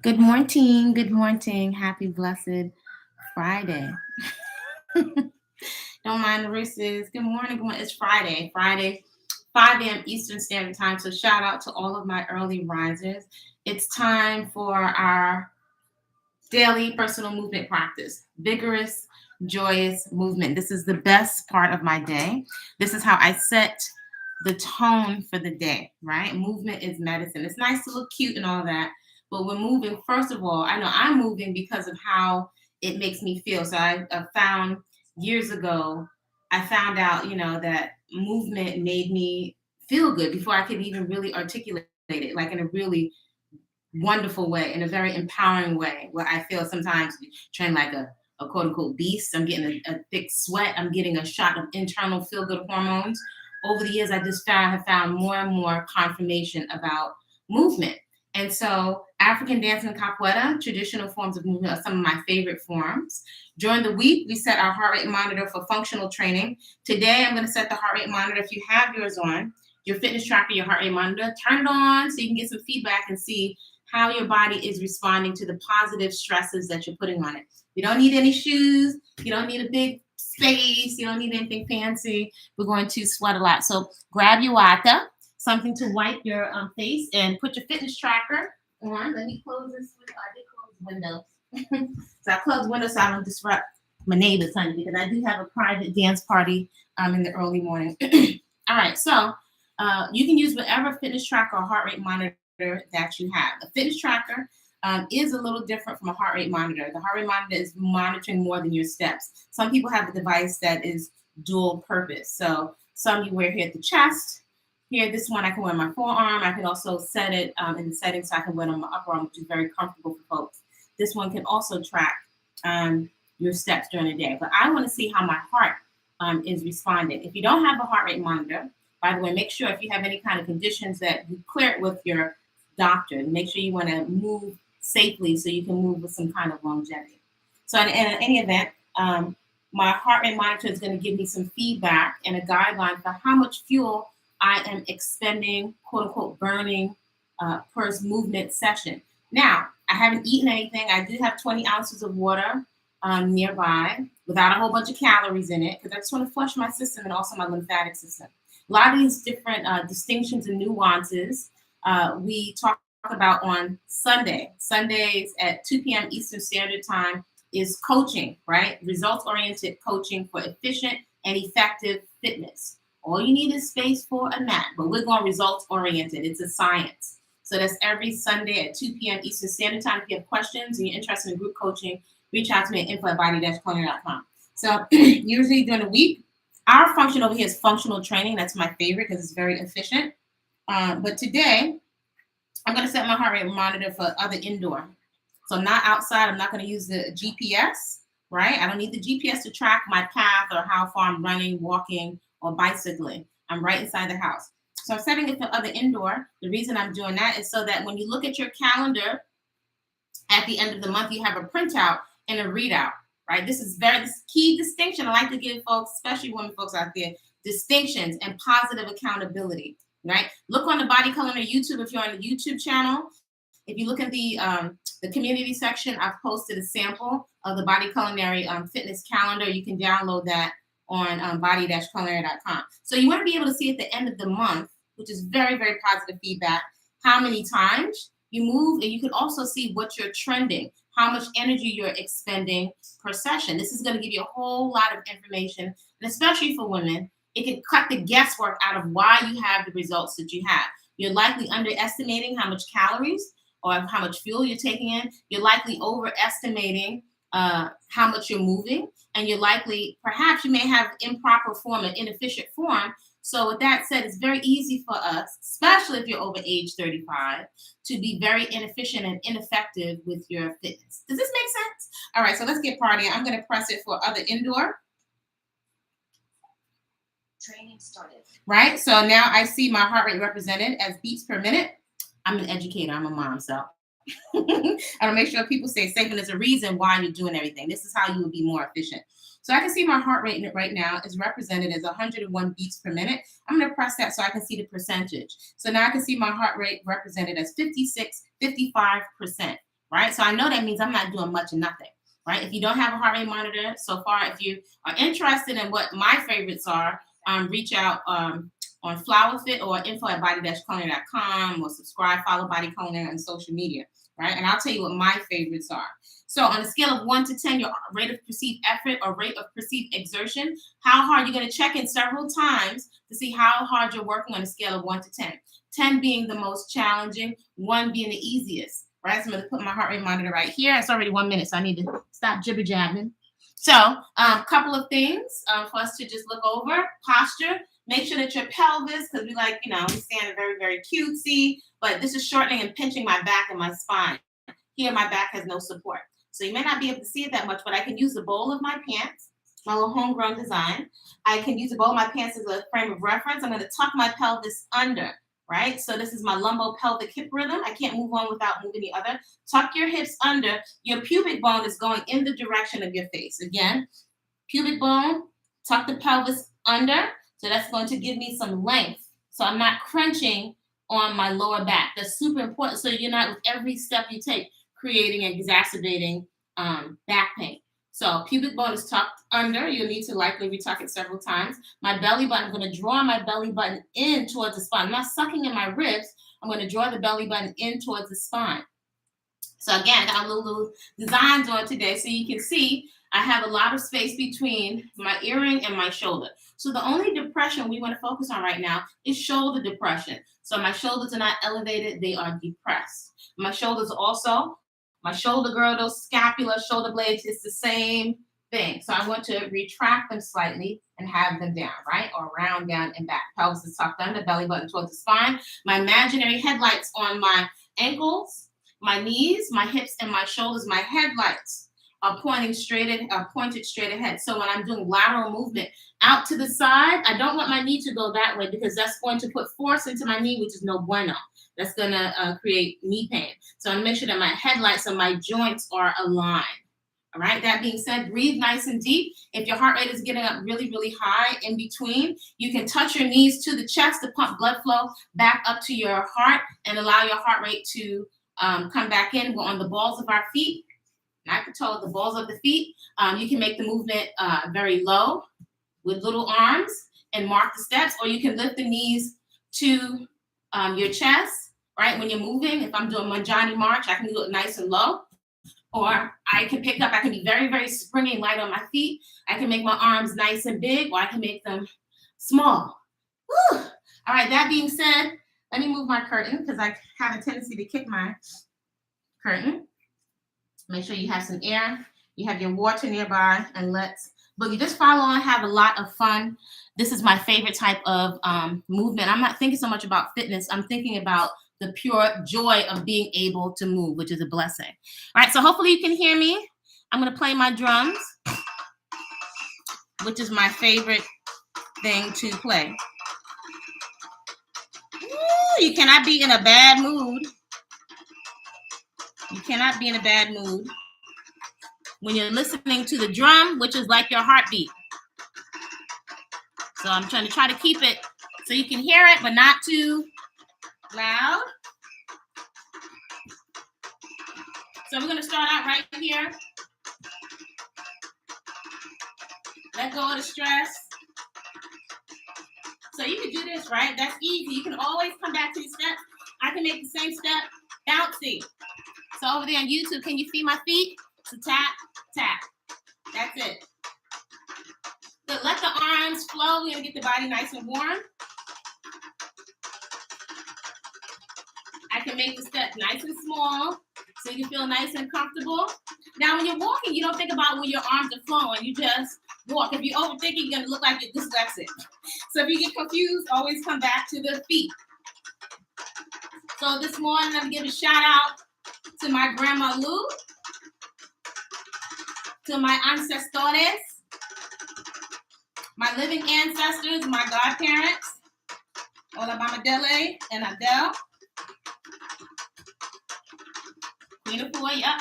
Good morning. Good morning. Happy blessed Friday. Don't mind the roosters. Good morning. Good morning. It's Friday. Friday, 5 a.m. Eastern Standard Time. So shout out to all of my early risers. It's time for our daily personal movement practice. Vigorous, joyous movement. This is the best part of my day. This is how I set the tone for the day, right? Movement is medicine. It's nice to look cute and all that, but when moving, first of all, I know I'm moving because of how it makes me feel. So I found years ago, I found out, that movement made me feel good before I could even really articulate it, like in a really wonderful way, in a very empowering way, where I feel sometimes trained like a quote unquote beast. I'm getting a thick sweat. I'm getting a shot of internal feel good hormones. Over the years, I just have found more and more confirmation about movement. And so, African dance and capoeira, traditional forms of movement, are some of my favorite forms. During the week, we set our heart rate monitor for functional training. Today, I'm going to set the heart rate monitor. If you have yours on, your fitness tracker, your heart rate monitor, turn it on so you can get some feedback and see how your body is responding to the positive stresses that you're putting on it. You don't need any shoes. You don't need a big space. You don't need anything fancy. We're going to sweat a lot. So grab your water, something to wipe your face, and put your fitness tracker on. Let me close this. I did close the windows. So I close windows so I don't disrupt my neighbors, honey, because I do have a private dance party in the early morning. All right, so you can use whatever fitness tracker or heart rate monitor that you have. A fitness tracker is a little different from a heart rate monitor. The heart rate monitor is monitoring more than your steps. Some people have a device that is dual purpose. So some you wear here at the chest. Here, this one I can wear on my forearm. I can also set it in the settings so I can wear it on my upper arm, which is very comfortable for folks. This one can also track your steps during the day. But I want to see how my heart is responding. If you don't have a heart rate monitor, by the way, make sure if you have any kind of conditions that you clear it with your doctor. Make sure you want to move safely so you can move with some kind of longevity. So in any event, my heart rate monitor is going to give me some feedback and a guideline for how much fuel I am expending, quote unquote, burning per movement session. Now, I haven't eaten anything. I do have 20 ounces of water nearby without a whole bunch of calories in it because I just want to flush my system and also my lymphatic system. A lot of these different distinctions and nuances we talk about on Sunday. Sundays at 2 p.m. Eastern Standard Time is coaching, right? Results-oriented coaching for efficient and effective fitness. All you need is space for a mat, but we're going results-oriented. It's a science. So that's every Sunday at 2 p.m. Eastern Standard Time. If you have questions and you're interested in group coaching, reach out to me at info@body-culinary.com. So usually during the week, our function over here is functional training. That's my favorite because it's very efficient. But today, I'm going to set my heart rate monitor for other indoor. So I'm not outside. I'm not going to use the GPS, right? I don't need the GPS to track my path or how far I'm running, walking, or bicycling. I'm right inside the house. So I'm setting it for other indoor. The reason I'm doing that is so that when you look at your calendar at the end of the month, you have a printout and a readout, right? This key distinction I like to give folks, especially women folks out there, distinctions and positive accountability, right? Look on the Body Culinary YouTube if you're on the YouTube channel. If you look at the community section, I've posted a sample of the Body Culinary fitness calendar. You can download that on body-culinary.com. So you want to be able to see at the end of the month, which is very, very positive feedback, how many times you move, and you can also see what you're trending, how much energy you're expending per session. This is going to give you a whole lot of information, and especially for women, it can cut the guesswork out of why you have the results that you have. You're likely underestimating how much calories or how much fuel you're taking in. You're likely overestimating how much you're moving, and you're likely, perhaps you may have improper form and inefficient form. So with that said, it's very easy for us, especially if you're over age 35, to be very inefficient and ineffective with your fitness. Does this make sense? All right, so let's get partying. I'm going to press it for other indoor. Training started. Right, so now I see my heart rate represented as beats per minute. I'm an educator, I'm a mom, so I want to make sure people stay safe, and there's a reason why you're doing everything. This is how you will be more efficient. So I can see my heart rate right now is represented as 101 beats per minute. I'm going to press that so I can see the percentage. So now I can see my heart rate represented as 55%. right? So I know that means I'm not doing much of nothing, right? If you don't have a heart rate monitor so far, if you are interested in what my favorites are, reach out on FlowerFit or info@body-culinary.com, or subscribe, follow Body Culinary on social media, right? And I'll tell you what my favorites are. So on a scale of 1 to 10, your rate of perceived effort or rate of perceived exertion, how hard you're going to check in several times to see how hard you're working on a scale of 1 to 10. 10 being the most challenging, 1 being the easiest, right? So I'm going to put my heart rate monitor right here. It's already 1 minute, so I need to stop jibber jabbing. So a couple of things for us to just look over. Posture. Make sure that your pelvis, because we like, we stand very, very cutesy, but this is shortening and pinching my back and my spine. Here, my back has no support. So you may not be able to see it that much, but I can use the bowl of my pants, my little homegrown design. I can use the bowl of my pants as a frame of reference. I'm going to tuck my pelvis under, right? So this is my lumbo-pelvic hip rhythm. I can't move on without moving the other. Tuck your hips under. Your pubic bone is going in the direction of your face. Again, pubic bone, tuck the pelvis under. So that's going to give me some length. So I'm not crunching on my lower back. That's super important. So you're not, with every step you take, creating and exacerbating back pain. So pubic bone is tucked under. You'll need to likely retuck it several times. My belly button, I'm going to draw my belly button in towards the spine. I'm not sucking in my ribs. I'm going to draw the belly button in towards the spine. So again, I got a little designs on today so you can see I have a lot of space between my earring and my shoulder. So the only depression we want to focus on right now is shoulder depression. So my shoulders are not elevated, they are depressed. My shoulders also, my shoulder girdles, scapula, shoulder blades, it's the same thing. So I want to retract them slightly and have them down, right? Or round down and back. Pelvis is tucked under, belly button towards the spine. My imaginary headlights on my ankles, my knees, my hips, and my shoulders. My headlights are pointed straight ahead. So when I'm doing lateral movement out to the side, I don't want my knee to go that way because that's going to put force into my knee, which is no bueno. That's going to create knee pain. So I make sure that my headlights and my joints are aligned. All right. That being said, breathe nice and deep. If your heart rate is getting up really, really high in between, you can touch your knees to the chest to pump blood flow back up to your heart and allow your heart rate to come back in. We're on the balls of our feet, not the toe, the balls of the feet. You can make the movement very low with little arms and mark the steps, or you can lift the knees to your chest, right? When you're moving, if I'm doing Manjani March, I can do it nice and low. Or I can pick up, I can be very, very springy and light on my feet. I can make my arms nice and big, or I can make them small. Whew. All right, that being said, let me move my curtain because I have a tendency to kick my curtain. Make sure you have some air. You have your water nearby, and let's boogie. Just follow on, have a lot of fun. This is my favorite type of movement. I'm not thinking so much about fitness. I'm thinking about the pure joy of being able to move, which is a blessing. All right, so hopefully you can hear me. I'm going to play my drums, which is my favorite thing to play. Ooh, you cannot be in a bad mood. You cannot be in a bad mood when you're listening to the drum, which is like your heartbeat. So I'm trying to keep it so you can hear it, but not too loud. So we're going to start out right here. Let go of the stress. So you can do this, right? That's easy. You can always come back to the steps. I can make the same step bouncy. So over there on YouTube, can you see my feet? So tap, tap. That's it. So let the arms flow. We're going to get the body nice and warm. I can make the step nice and small so you can feel nice and comfortable. Now, when you're walking, you don't think about when your arms are flowing. You just walk. If you're overthinking, you're going to look like you're dyslexic. So if you get confused, always come back to the feet. So this morning, I'm going to give a shout out to my grandma Lou, to my ancestores, my living ancestors, my godparents, Hola Mama Dele and Adele. Queen of Four, yep.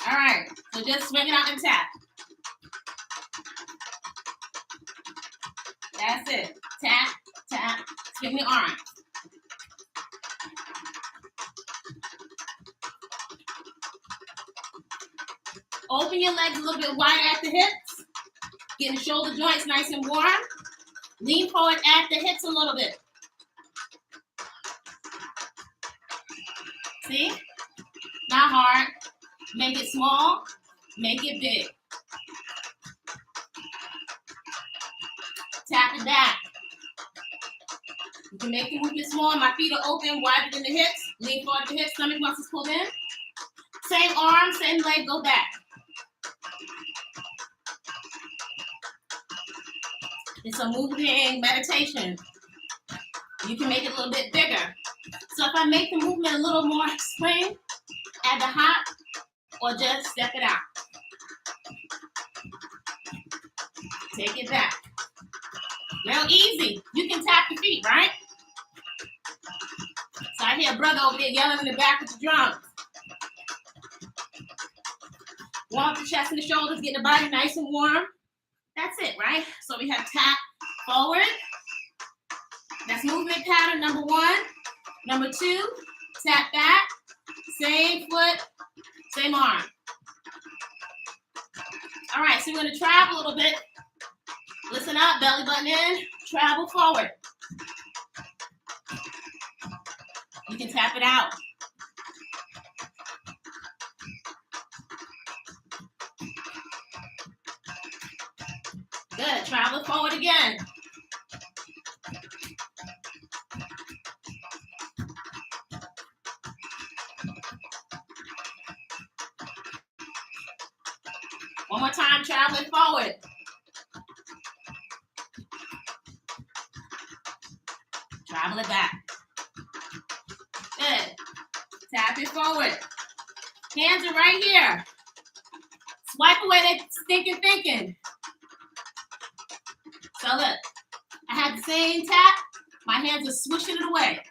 All right, so just swing it out and tap. That's it. Tap, tap, swing the arm. Open your legs a little bit wider at the hips. Getting the shoulder joints nice and warm. Lean forward at the hips a little bit. See? Not hard. Make it small. Make it big. Tap it back. You can make the movement small. My feet are open, wider than the hips. Lean forward at the hips. Stomach muscles pulled in. Same arm, same leg, go back. It's a moving meditation. You can make it a little bit bigger. So if I make the movement a little more spring, add the hop, or just step it out. Take it back. Real easy. You can tap your feet, right? So I hear a brother over there yelling in the back with the drums. Warm up the chest and the shoulders, get the body nice and warm. That's it, right? So we have tap forward. That's movement pattern number 1. Number 2, tap back. Same foot, same arm. All right, so we're going to travel a little bit. Listen up, belly button in, travel forward. You can tap it out. Good, travel forward again. One more time, traveling forward. Travel it back. Good. Tap it forward. Hands are right here. Swipe away that stinking thinking. So look, I had the same tap. My hands are swishing it away.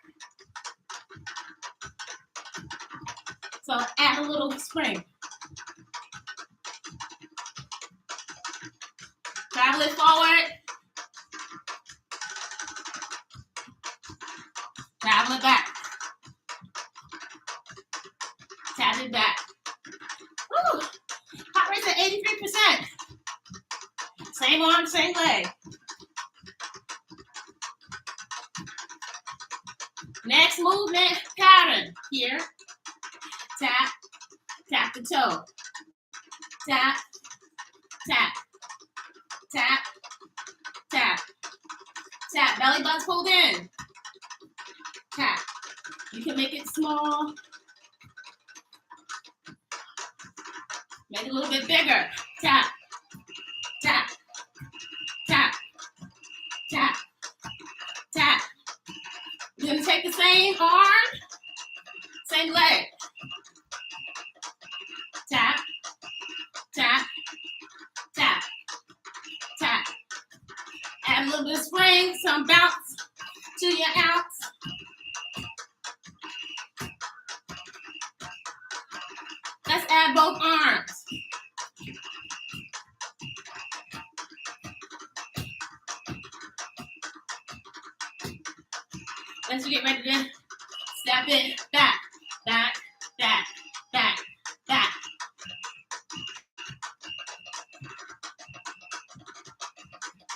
So add a little spring. Travel it forward. Travel it back. Tap it back. Woo! Heart rate's at 83%. Same arm, same leg. Next movement pattern here. Tap, tap the toe. Tap, tap, tap, tap, tap. Belly button's pulled in. Tap. You can make it small. Make it a little bit bigger. Tap, tap, tap, tap, tap. You're going to take the same arm, same leg. Tap, tap, tap, tap. Add a little bit of spring, some bounce to your ounce. Let's add both arms. Let's get ready to step it back, back, back, back, back.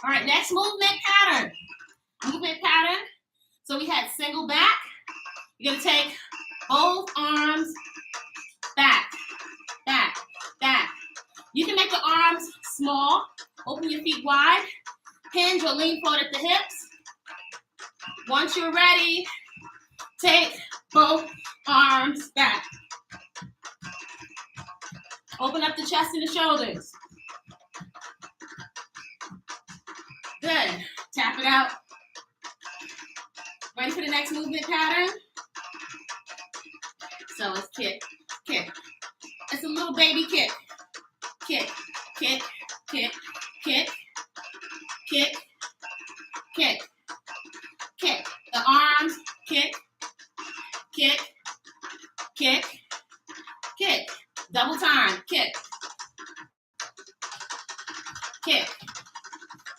All right, next movement pattern. Movement pattern. So we had single back. You're gonna take both arms back, back, back. You can make the arms small. Open your feet wide. Hinge or lean forward at the hips. Once you're ready, take both arms back. Open up the chest and the shoulders. Good. Tap it out. Ready for the next movement pattern? So it's kick, kick. It's a little baby kick. Kick, kick, kick, kick, kick, kick, kick. The arms, kick, kick, kick, kick. Double time, kick, kick.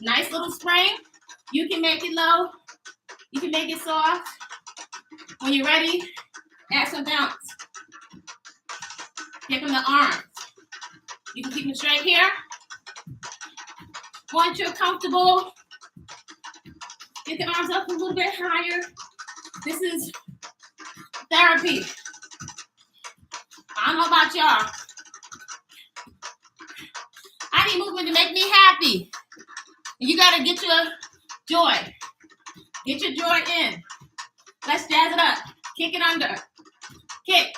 Nice little spring. You can make it low. You can make it soft. When you're ready, add some bounce. Kick from the arms. You can keep them straight here. Once you're comfortable, get the arms up a little bit higher. This is therapy. I don't know about y'all. I need movement to make me happy. You gotta get your joy. Get your joy in. Let's jazz it up. Kick it under. Kick.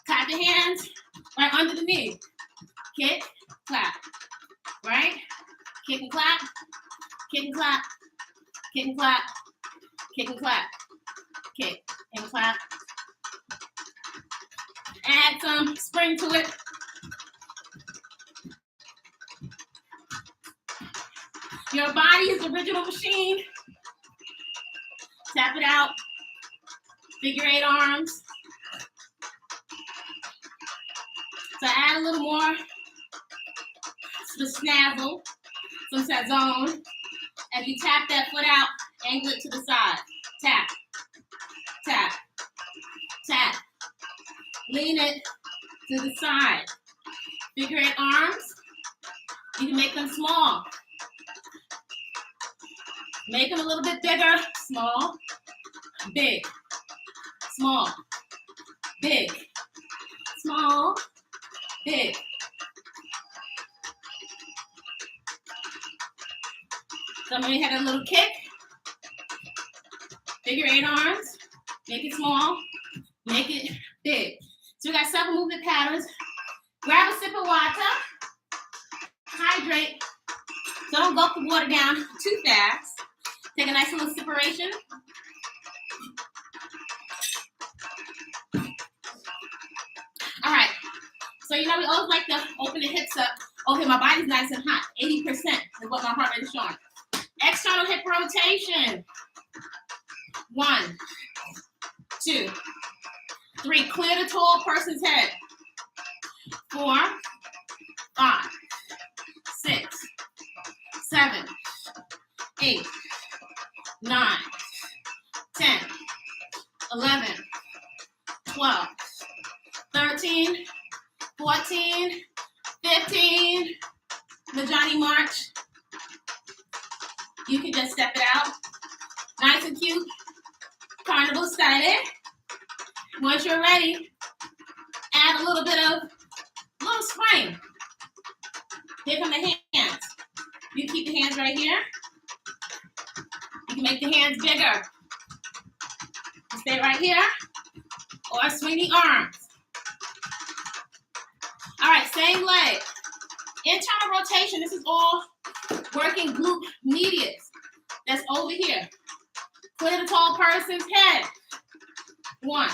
Clap the hands right under the knee. Kick, clap. Right? Kick and clap. Kick and clap. Kick and clap. Kick and clap. Kick and clap. Add some spring to it. Your body is the original machine. Tap it out. Figure 8 arms. So add a little more. Some snazzle. Some sazone. As you tap that foot out, angle it to the side. Tap. Tap. Tap. Lean it to the side. Figure 8 arms. You can make them small. Make them a little bit bigger. Small, big, small, big, small, big. Somebody had a little kick. Figure 8 arms. Make it small. Make it big. So we got 7 movement patterns. Grab a sip of water. Hydrate. Don't gulp the water down too fast. Take a nice little separation. All right. So you know we always like to open the hips up. Okay, my body's nice and hot. 80% is what my heart rate is showing. External hip rotation. 1, 2, 3. Clear the tall person's head. 4, 5, 6, 7, 8, 9, 10, 11, 12, 13, 14, 15. The Johnny March. You can just step it out. Nice and cute. Carnival started. Once you're ready, add a little spring. Here come the hands. You keep the hands right here. You can make the hands bigger. Stay right here. Or swing the arms. All right, same leg. Internal rotation. This is all working glute medius. That's over here. Clear the tall person's head. 1,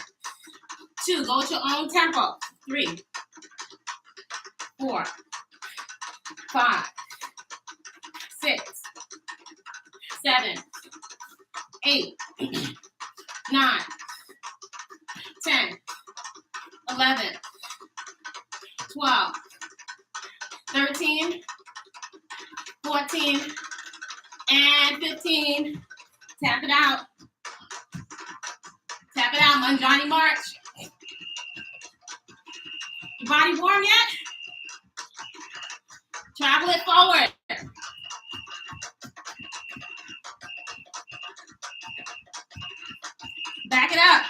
2. Go at your own tempo. 3, 4, 5, 6, 7, 8, 9, 10, 11, 12, 13, 14, and 15. Tap it out. Tap it out, my Johnny March. Your body warm yet? Travel it forward. Back it up.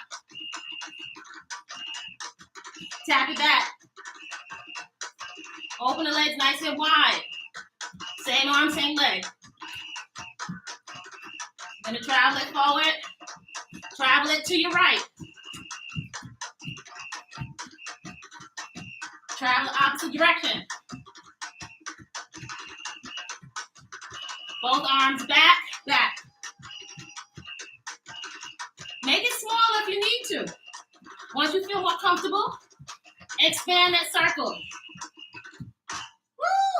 Tap it back. Open the legs nice and wide. Same arm, same leg. Gonna travel it forward. Travel it to your right. Travel the opposite direction. Both arms back, back. Make it small if you need to. Once you feel more comfortable, expand that circle.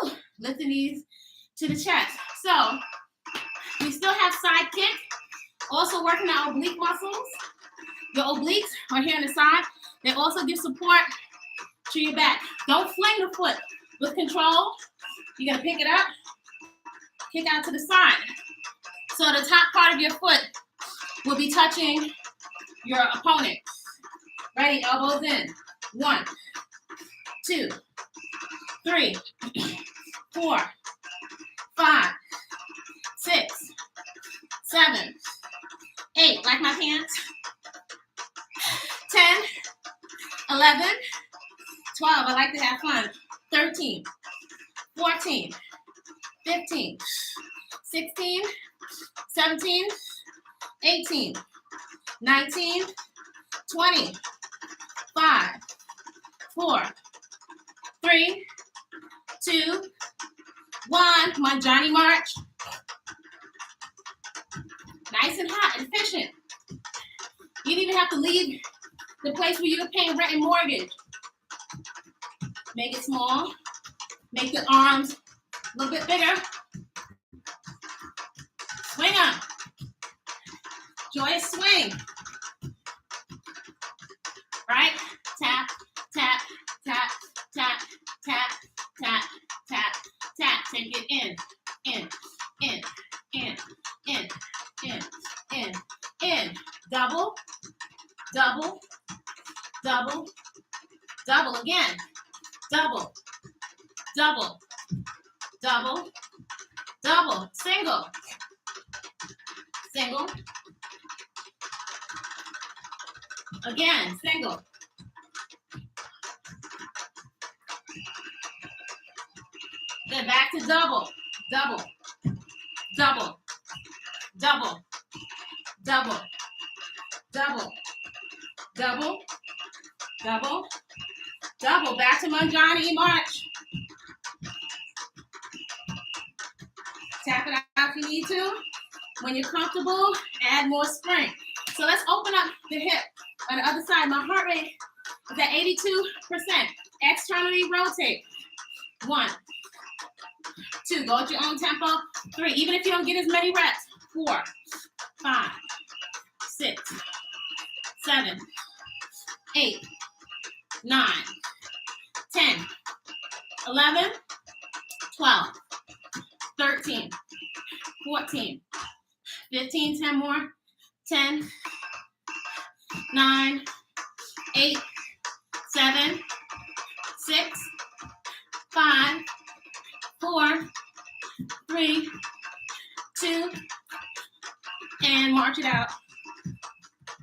Woo! Lift the knees to the chest. So, we still have side kick. Also working our oblique muscles. Your obliques are here on the side. They also give support to your back. Don't fling the foot. With control, you're gonna pick it up, kick out to the side. So the top part of your foot will be touching your opponent. Ready, elbows in. 1, 2, 3, 4, 5, 6, 7, 8, like my pants, 10, 11, 12, I like to have fun, 13, 14, 15, 16, 17, 18, 19, 20, 5, 4, 3, 2, 1. Come on, Johnny March. Nice and hot and efficient. You didn't even have to leave the place where you're paying rent and mortgage. Make it small. Make the arms a little bit bigger. Swing them. Joyous swing. Right? Tap, tap, tap, tap, tap, tap, tap, tap. Take it in, in, in, in, in, in, in, in. Double, double, double, double again. Double, double, double, double. Single, single. Again, single. Then back to double, double, double, double, double, double, double, double, double. Back to Manjani March. Tap it out if you need to. When you're comfortable, add more spring. So let's open up the hip on the other side. My heart rate is at 82%. Externally rotate. 1, 2, go at your own tempo. 3, even if you don't get as many reps. 4, 5, 6, 7, 8, 9, 10, 11, 12, 13, 14, 15, 10 more. 10, 9, 8, 7, 6, 5, 4, 3, 2, and march it out.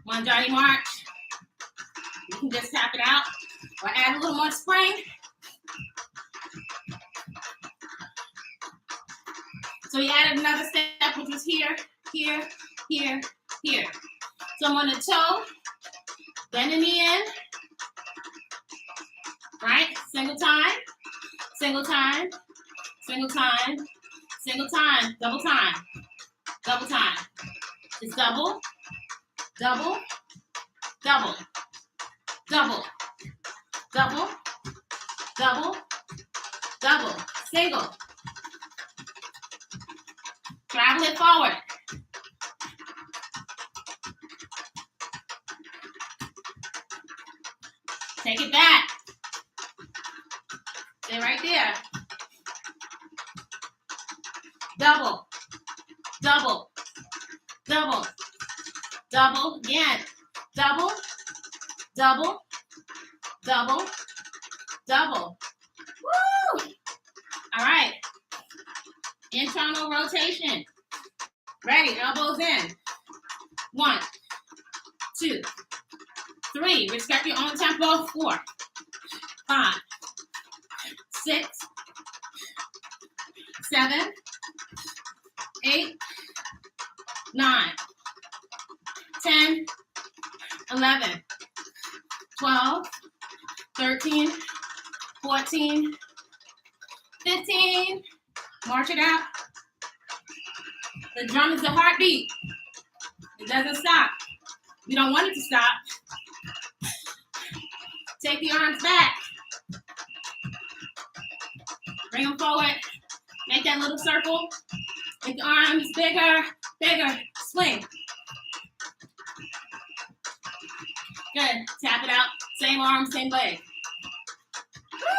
One dirty march. You can just tap it out or add a little more spring. So you added another step, which is here, here, here, here. So I'm on the toe, bending the end, right? Single time, single time, single time, single time, double time, double time. It's double, double, double, double, double, double, double, single. Travel it forward. Take it back. Stay right there. Double, double, double, double, again. Double, double, double, double. Woo! All right. Internal rotation. Ready, elbows in. 1, 2, 3. Respect your own tempo. 4, 5, 6, 7, 8, 9, 10, 11, 12, 13, 14, 15. March it out. The drum is the heartbeat. It doesn't stop. We don't want it to stop. Take the arms back. Bring them forward. Make that little circle. Make the arms bigger, bigger. Swing. Good. Tap it out. Same arm, same leg.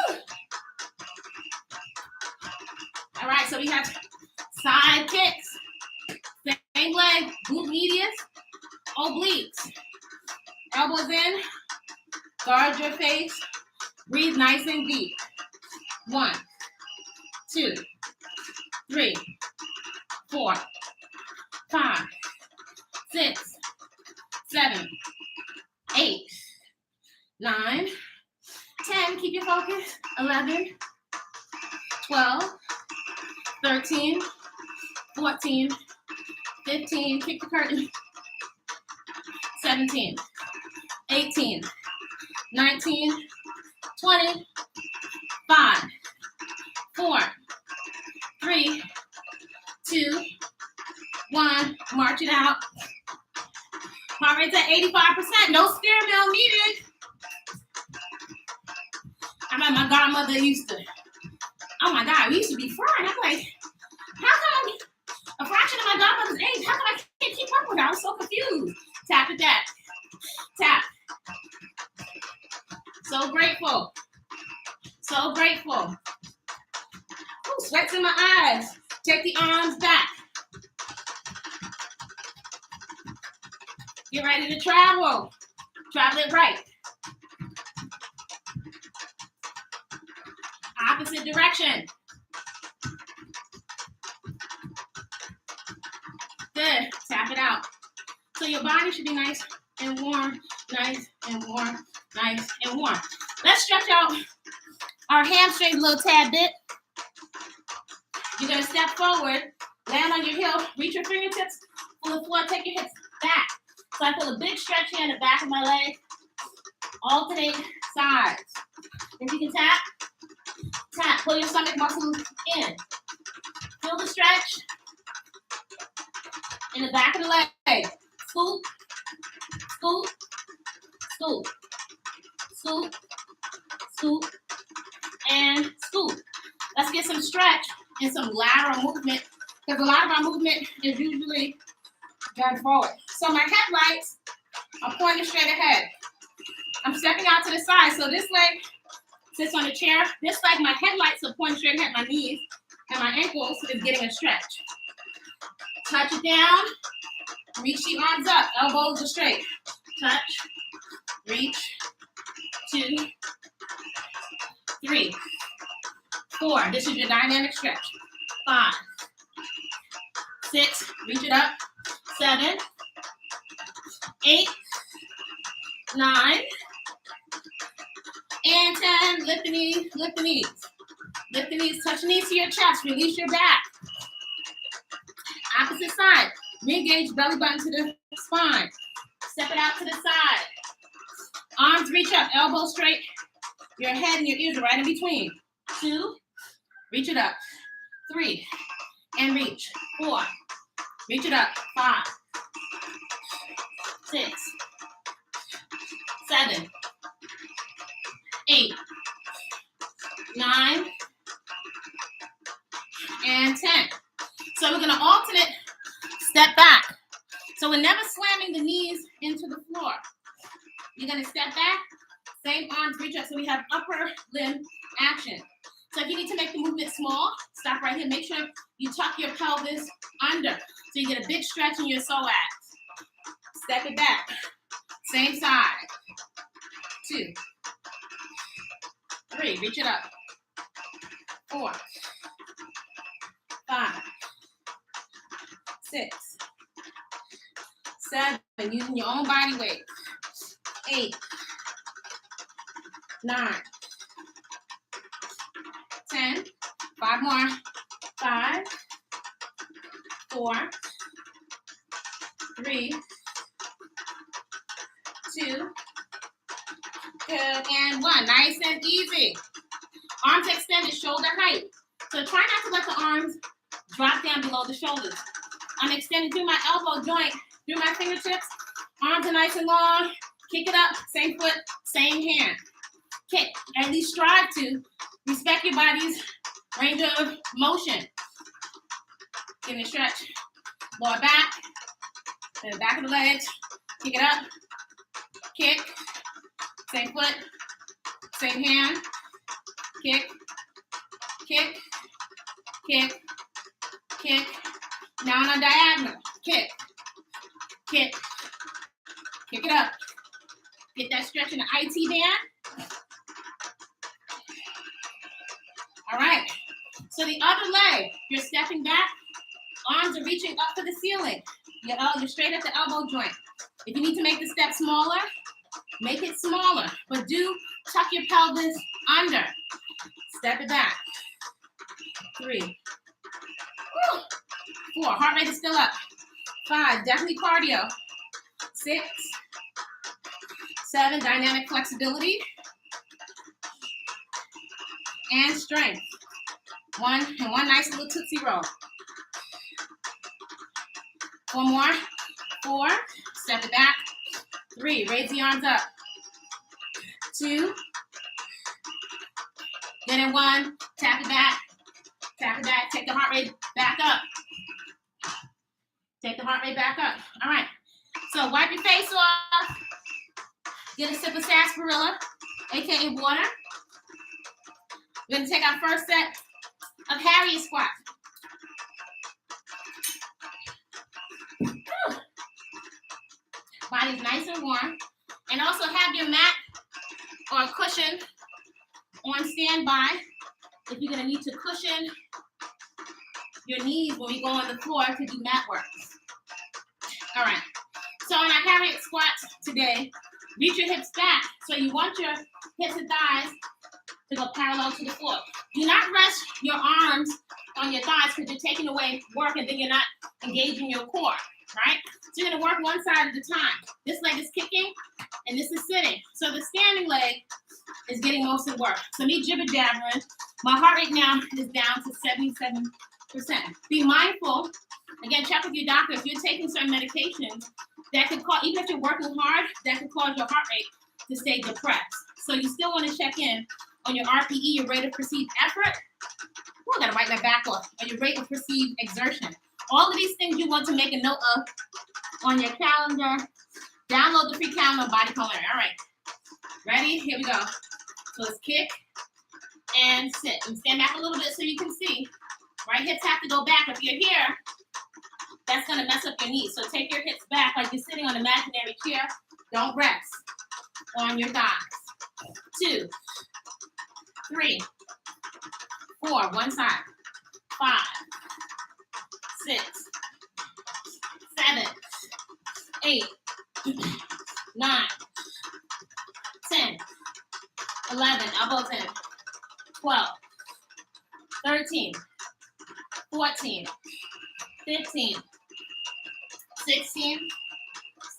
Woo. All right, so we have side kicks. Same leg, glute medius, obliques. Elbows in, guard your face, breathe nice and deep. 1, 2, 3, 4, 5, 6, 7, 8, 9, 10. Keep your focus. 11, 12, 13, 14, 15. Kick the curtain. 17, 18, 19, 20, 5, 4, 3, 2, 1. March it out. Heart rate's at 85%. No steer mill needed. I remember my godmother used to, oh my God, we used to be frying. I'm like, how come a fraction of my godmother's age, how come I can't keep up with her? I was so confused. Tap it that. Tap. So grateful. So grateful. Ooh, sweats in my eyes. Take the arms back. Get ready to travel. Travel it right. Opposite direction. Good. Tap it out. So your body should be nice and warm, nice and warm, nice and warm. Let's stretch out our hamstrings a little tad bit. You're going to step forward, land on your heel, reach your fingertips on the floor, take your hips back. So I feel a big stretch here in the back of my leg. Alternate sides. If you can tap, tap. Pull your stomach muscles in. Feel the stretch in the back of the leg. Scoop, scoop, scoop, scoop, scoop, and scoop. Let's get some stretch and some lateral movement because a lot of our movement is usually done forward. So my headlights are pointing straight ahead. I'm stepping out to the side. So this leg sits on a chair. This leg, my headlights are pointing straight ahead. My knees and my ankles is getting a stretch. Touch it down. Reach the arms up. Elbows are straight. Touch. Reach. 2, 3, 4. This is your dynamic stretch. 5, 6. Reach it up. 7, 8, 9, and 10. Lift the knees. Lift the knees. Lift the knees. Touch the knees to your chest. Release your back. Opposite side. Re-engage belly button to the spine. Step it out to the side. Arms reach up. Elbows straight. Your head and your ears are right in between. 2. Reach it up. 3. And reach. 4. Reach it up. 5. 6. 7. 8. 9. And 10. So we're going to alternate step back. So we're never slamming the knees into the floor. You're going to step back. Same arms reach up. So we have upper limb action. So if you need to make the movement small, stop right here. Make sure you tuck your pelvis under. So you get a big stretch in your psoas. Step it back. Same side. 2. 3. Reach it up. 4. 5. 6. 7. Using your own body weight. 8. 9. 10. 5 more. 5. 4. 3. 2. Good. And 1. Nice and easy. Arms extended, shoulder height. So try not to let the arms drop down below the shoulders. I'm extending through my elbow joint, through my fingertips. Arms are nice and long. Kick it up. Same foot, same hand. Kick. At least strive to respect your body's range of motion. Give it a stretch. Lower back. To the back of the legs. Kick it up. Kick. Same foot. Same hand. Kick. Kick. Kick. Kick. Now on a diagonal. Kick. Kick. Kick it up. Get that stretch in the IT band. All right. So the other leg, you're stepping back, arms are reaching up to the ceiling. You're straight at the elbow joint. If you need to make the step smaller, make it smaller, but do tuck your pelvis under. Step it back. 3, 4, heart rate is still up. 5, definitely cardio. 6, 7, dynamic flexibility and strength. 1, and 1 nice little tootsie roll. 1 more. 4, step it back. 3, raise the arms up. 2, then in 1, tap it back. Tap it back. Take the heart rate back up. Take the heart rate back up. All right. So wipe your face off. Get a sip of sarsaparilla, aka water. We're going to take our first set of Harriet squats. Body's nice and warm. And also have your mat or a cushion on standby if you're going to need to cushion your knees when we go on the floor to do mat work. All right. So in our Harriet squats today, reach your hips back. So you want your hips and thighs to go parallel to the floor. Do not rest your arms on your thighs because you're taking away work and then you're not engaging your core, right? So you're going to work one side at a time. This leg is kicking and this is sitting. So the standing leg is getting most of the work. So me jibber jabbering. My heart rate now is down to 77%. Be mindful. Again, check with your doctor if you're taking certain medications that could cause, even if you're working hard, that could cause your heart rate to stay depressed. So you still want to check in on your RPE, your rate of perceived effort. Oh, I gotta wipe my back off. Or your rate of perceived exertion. All of these things you want to make a note of on your calendar. Download the free calendar on Body-Culinary. All right. Ready? Here we go. So let's kick and sit. And stand back a little bit so you can see. Right hips have to go back. If you're here, that's going to mess up your knees. So take your hips back like you're sitting on an imaginary chair. Don't rest on your thighs. 2, 3, 4, one side. 5, 6, 7, 8, 9, 10, 11, elbows in. 12, 13, 14, 15, 16,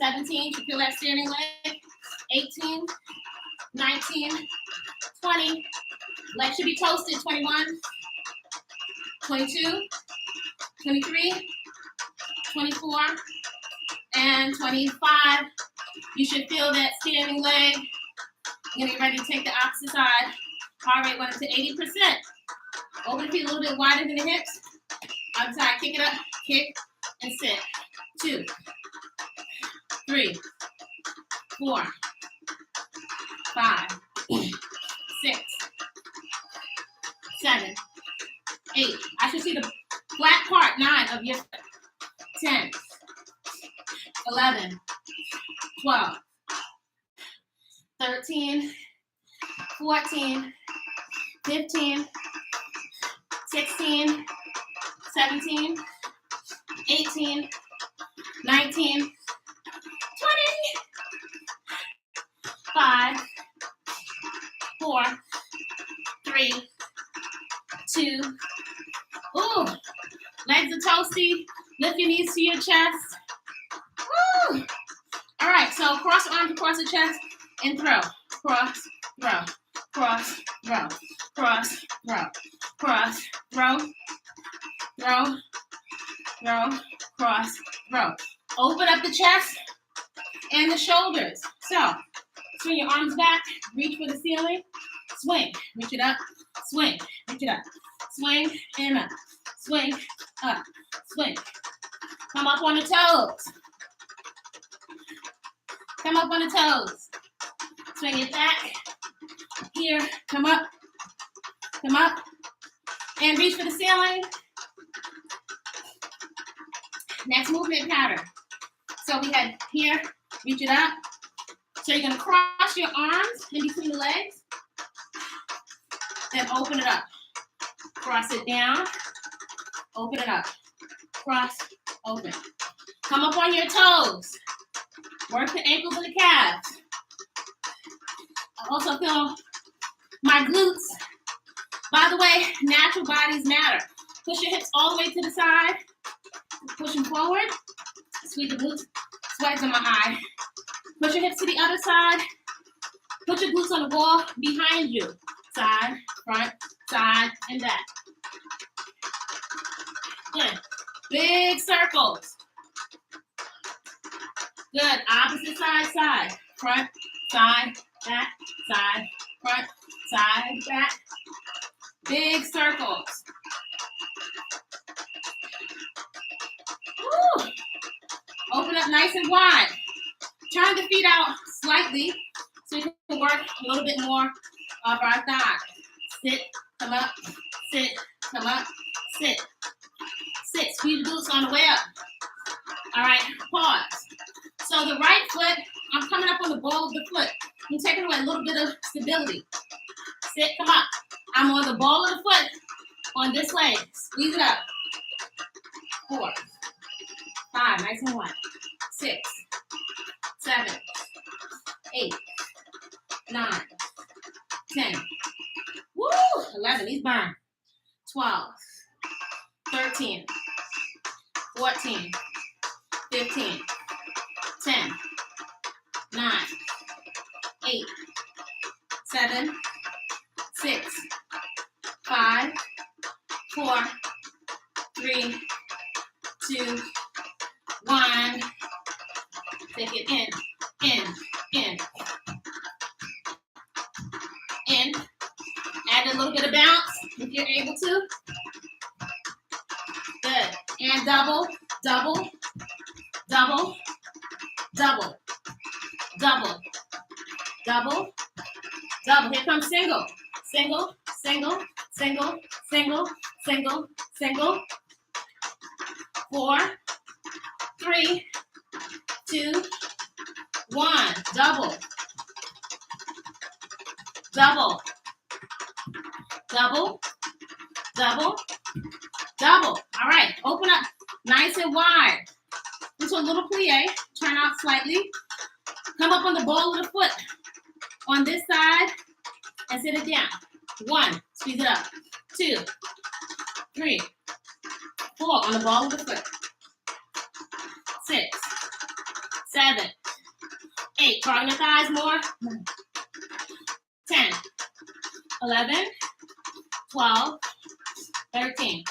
17, you feel that standing leg, 18, 19, 20, leg should be toasted, 21, 22, 23, 24, and 25. You should feel that standing leg. You're getting ready to take the opposite side. Heart rate went up to 80%. Open the feet a little bit wider than the hips. Outside, kick it up, kick, and sit. 2, 3, 4, 5, 6, 7, 8. I should see the black part, 9 of your 10, 11, 12, 13, 14, 15, 16, 17, 18, 19, 20, 5, 4, 3, 2. Ooh, legs are toasty. Lift your knees to your chest. Woo! All right, so cross arms across the chest and throw. Cross, throw, cross, throw, cross, throw, cross, throw, throw, throw, cross, throw. Open up the chest and the shoulders. So, swing your arms back, reach for the ceiling, swing, reach it up, swing, reach it up, swing, and up, swing, up, swing. Come up on the toes. Come up on the toes. Swing it back. Here, come up, and reach for the ceiling. Next movement pattern. So we had here, reach it up. So you're gonna cross your arms in between the legs, then open it up. Cross it down. Open it up. Cross, open. Come up on your toes. Work the ankles and the calves. I also feel my glutes. By the way, natural bodies matter. Push your hips all the way to the side. Push them forward. Squeeze the glutes. Sweat's in my eye. Push your hips to the other side. Put your glutes on the wall behind you. Side, front, side, and back. Good. Big circles. Good. Opposite side, side. Front, side, back, side, front, side, back. Big circles. Woo. Open up nice and wide. Turn the feet out slightly so you can work a little bit more of our thighs. Sit, come up, sit, come up, sit. Sit. Squeeze the glutes on the way up. All right, pause. So the right foot, I'm coming up on the ball of the foot. I'm taking away a little bit of stability. Sit, come up. I'm on the ball of the foot on this leg. Squeeze it up. 4, 5, nice and wide. 6, 7, 8, 9, 10. Woo! 11, these burn. 12, 13, 14, 15, 10, 9, 8, 7, 6, 5, 4, 3, 2, 1. Take it in. Add a little bit of bounce if you're able to. Good. And double, double, double, double, double, double, double. Here comes single, single, single, single, single, single, single. 4, 3, 2, 1. Double, double, double, double, double. All right, open up nice and wide. Into a little plie. Turn out slightly. Come up on the ball of the foot on this side and sit it down. 1, squeeze it up. 2, 3, 4 on the ball of the foot. 6, 7, 8. Crossing the thighs more. 10, 11, 12, 13,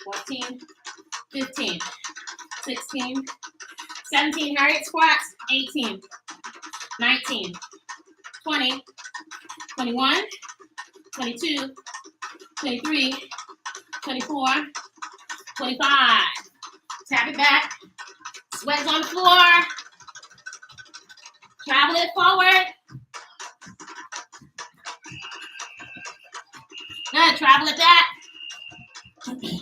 14, 15, 16, 17. Harriet squats. 18, 19, 20, 21, 22, 23, 24, 25. Tap it back. Sweats on the floor. Travel it forward. Good. Travel it back. Good.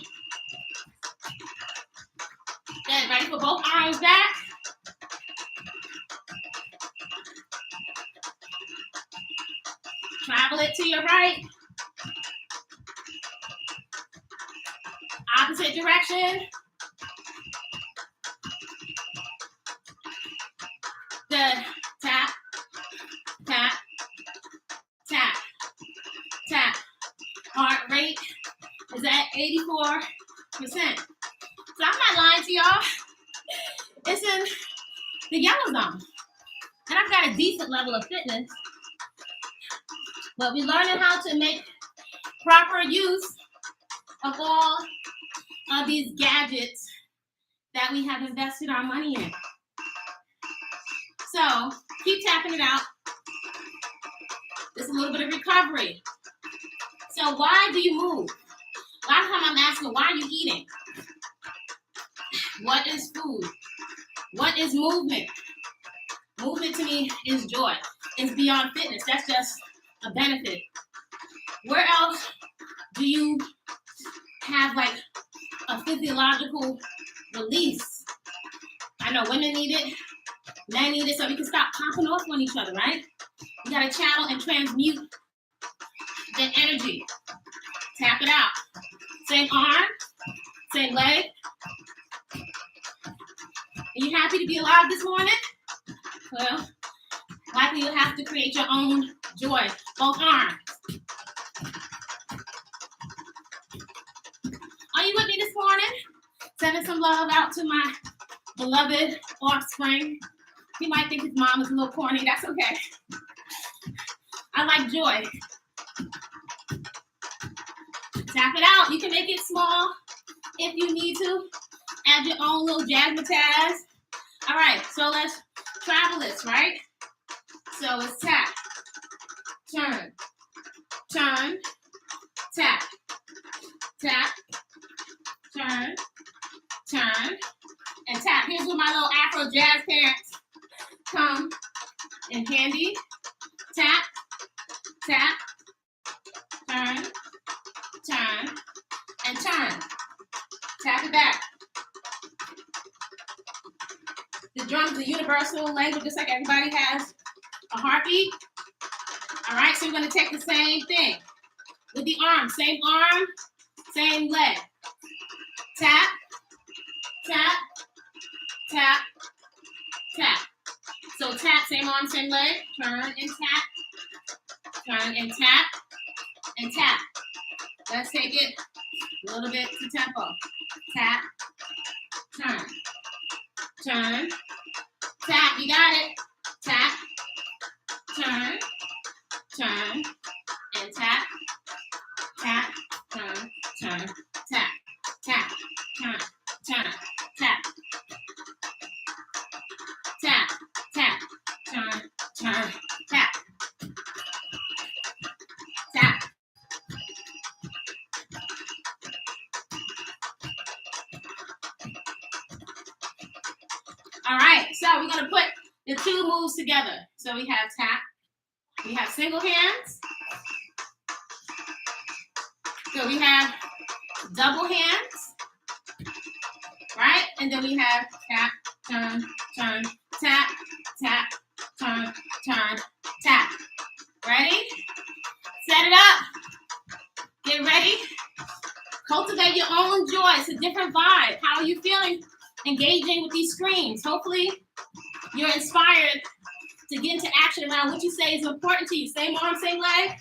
Ready for both arms back. Travel it to your right. Opposite direction. Good. Tap, tap, tap, tap. Heart rate is at 84%. So I'm not lying to y'all. It's in the yellow zone. And I've got a decent level of fitness. But we're learning how to make proper use of all of these gadgets that we have invested our money in. So keep tapping it out. It's a little bit of recovery. So why do you move? A lot of time I'm asking, why are you eating? What is food? What is movement? Movement to me is joy. It's beyond fitness. That's just a benefit. Where else do you have like a physiological release? I know women need it, men need it, so we can stop popping off on each other, right? You gotta channel and transmute the energy. Tap Tap it out. Same arm, same leg. Are you happy to be alive this morning? Well, likely you'll have to create your own joy. Both arms. Are you with me this morning? Sending some love out to my beloved offspring. He might think his mom is a little corny. That's okay. I like joy. Tap it out. You can make it small if you need to. Add your own little jazzmatazz. All right, so let's travel this, right? So it's tap, turn, turn, tap, tap, turn, turn, and tap. Here's where my little Afro jazz parents come in handy. Tap, tap, turn, turn, and turn. Tap it back. The drums are the universal language, just like everybody has a heartbeat. All right, so we're going to take the same thing with the arm, same leg. Tap, tap, tap, tap. So tap, same arm, same leg. Turn and tap. Turn and tap and tap. Let's take it a little bit to tempo. Tap, turn, turn, tap. You got it. Tap, turn, turn, and tap, tap, turn, turn, tap, tap, turn, turn, tap, tap, tap, turn, turn, tap, tap. All right, so we're going to put the two moves together. So we have tap, we have single hands. So we have double hands, right? And then we have tap, turn, turn, tap, tap, turn, turn, tap. Ready? Set it up. Get ready. Cultivate your own joy. It's a different vibe. How are you feeling engaging with these screens? Hopefully you're inspired to get into action around what you say is important to you. Same arm, same leg.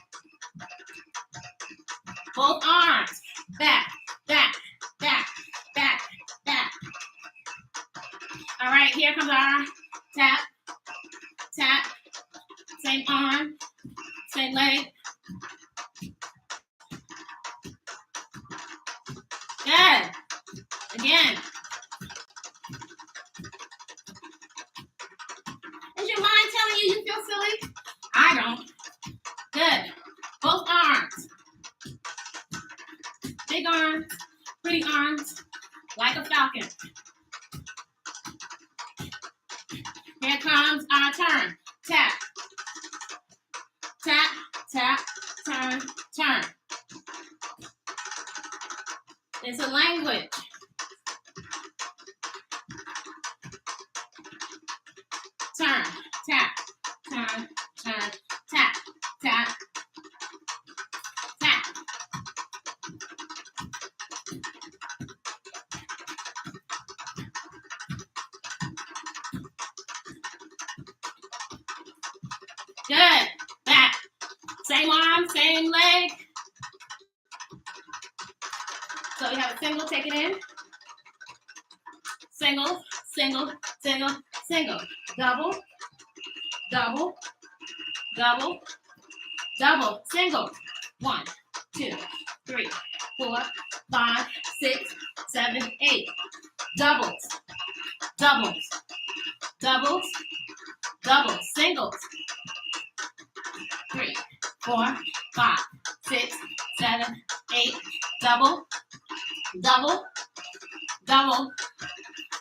Both arms. Back, back, back, back, back. All right, here comes our tap, tap. Same arm, same leg. Good. Again. Is your mind telling you feel silly? I don't. Good. Both arms. Big arms, pretty arms, like a falcon. Here comes our turn. Tap. Tap, tap, turn, turn. It's a language. Turn, tap, turn, turn, tap, tap, tap. Good. Back. Same arm, same leg. So we have a single, take it in. Single, single, single, single. Double, double, double, double, single. 1, 2, 3, 4, 5, 6, 7, 8. Doubles, doubles, doubles, doubles, singles. 3, 4, 5, 6, 7, 8. Double, double, double,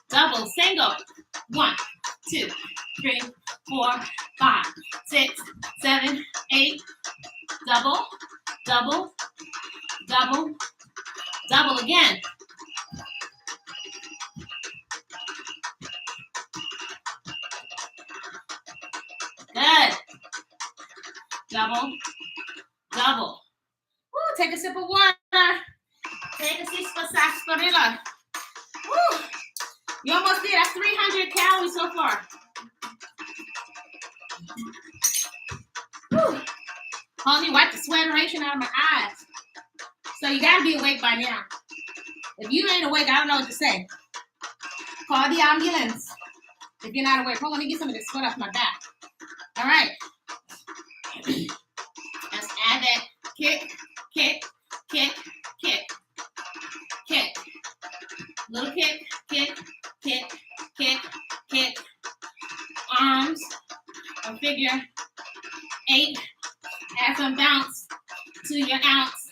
double, single. 1, 2, 3, 4, 5, 6, 7, 8. Double, double, double, double again. Good. Double, double. Woo, Take a sip of water. Take a sip of sarsaparilla. Woo. You almost did. That's 300 calories so far. Woo. Hold me, wipe the sweateration out of my eyes. So you gotta be awake by now. If you ain't awake, I don't know what to say. Call the ambulance. If you're not awake, hold on, let me get some of this sweat off my back. All right. Let's add that kick, kick, kick, kick, kick. Little kick, kick, kick, kick, kick. Arms, a figure 8. Add some bounce to your ounce.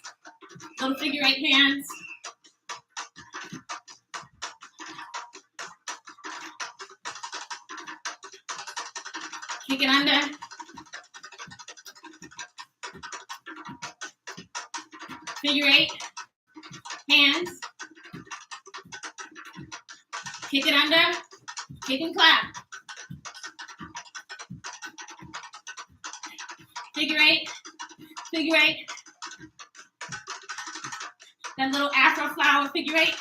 Little figure 8 hands. Kick it under. Figure 8 hands. Kick it under. Kick and clap. Figure 8. Figure 8. That little Afro flower figure 8.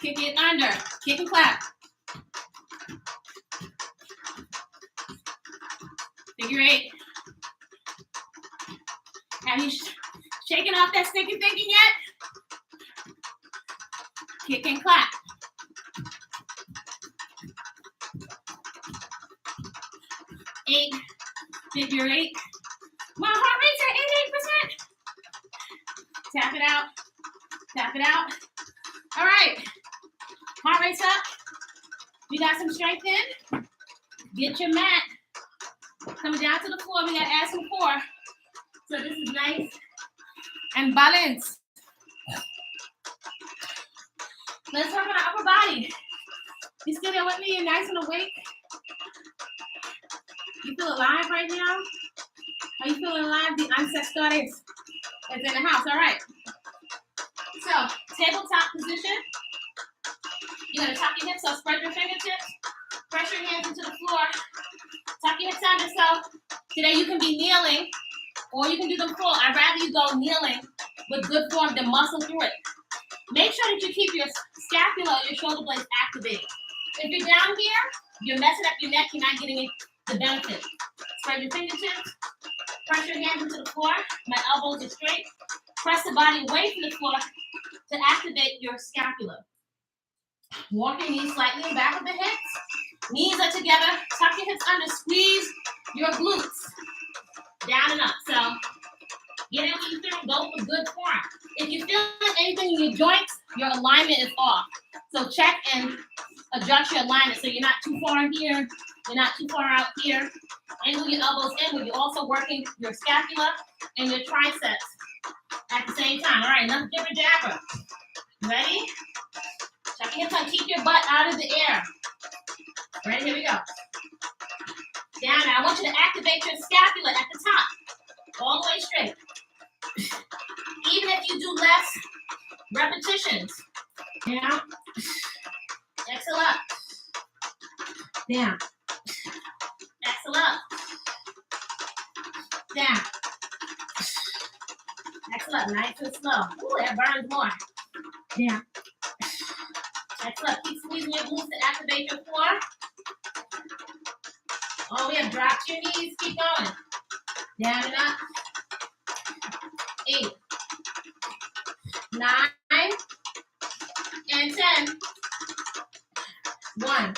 Kick it under. Kick and clap. Figure 8. Have you shaken off that stinking thinking yet? Kick and clap. Eight. Figure 8. My heart rate's at 88%. Tap it out. Tap it out. All right. Heart rate's up. We got some strength in. Get your mat. Coming down to the floor. We got to add some core. So this is nice and balanced. Let's talk about upper body. You still there with me? You're nice and awake? You feel alive right now? Are you feeling alive? The ancestors is in the house. All right. So, tabletop position. You're going to tuck your hips up, spread your fingertips, press your hands into the floor, tuck your hips under. So, today you can be kneeling or you can do them full. I'd rather you go kneeling with good form than muscle through it. Make sure that you keep your scapula or your shoulder blades activated. If you're down here, you're messing up your neck, you're not getting the benefit. Spread your fingertips, press your hands into the floor, my elbows are straight. Press the body away from the floor to activate your scapula. Walk your knees slightly in back of the hips. Knees are together, tuck your hips under, squeeze your glutes. Down and up. So, get in what you feel, go for good form. If you feel anything in your joints, your alignment is off. So check and adjust your alignment so you're not too far here, you're not too far out here. Angle your elbows in, but you're also working your scapula and your triceps at the same time. All right, enough jibber jabber. Ready? Check your hips and keep your butt out of the air. Ready? Here we go. Down now. I want you to activate your scapula at the top. All the way straight. Even if you do less repetitions. Down. Exhale up. Down. Exhale up. Down. Exhale up. Nice and slow. Ooh, that burns more. Down. Exhale up. Keep squeezing your glutes to activate your core. Oh, we have dropped your knees. Keep going. Down and up. 8, 9, and 10. 1.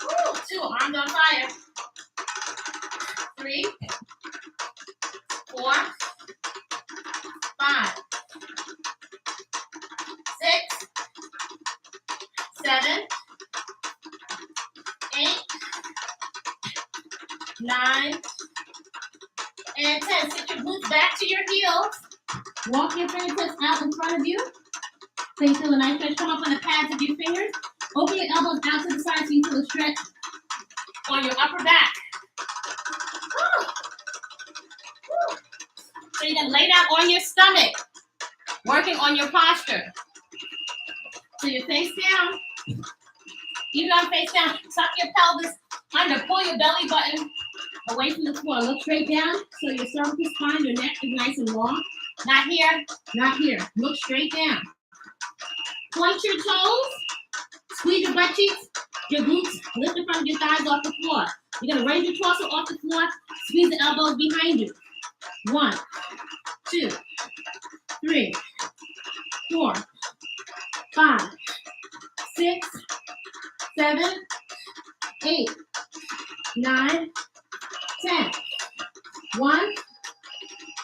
Woo, 2. Arms on fire. 3, 4, 5, 6, 7, 8, 9, and 10. Sit your glutes back to your heels. Walk your fingertips out in front of you. So you feel a nice stretch. Come up on the pads of your fingers. Open your elbows out to the side so you feel a stretch on your upper back. Woo. Woo. So you're going to lay down on your stomach, working on your posture. So you're face down. Even on face down, tuck your pelvis under, pull your belly button away from the floor. Look straight down so your cervical spine, your neck is nice and long. Not here, not here. Look straight down. Point your toes. Squeeze your butt cheeks, your glutes. Lift the front of your thighs off the floor. You're going to raise your torso off the floor. Squeeze the elbows behind you. 1, 2, 3, 4, 5, 6, 7, 8, 9, 10. 1,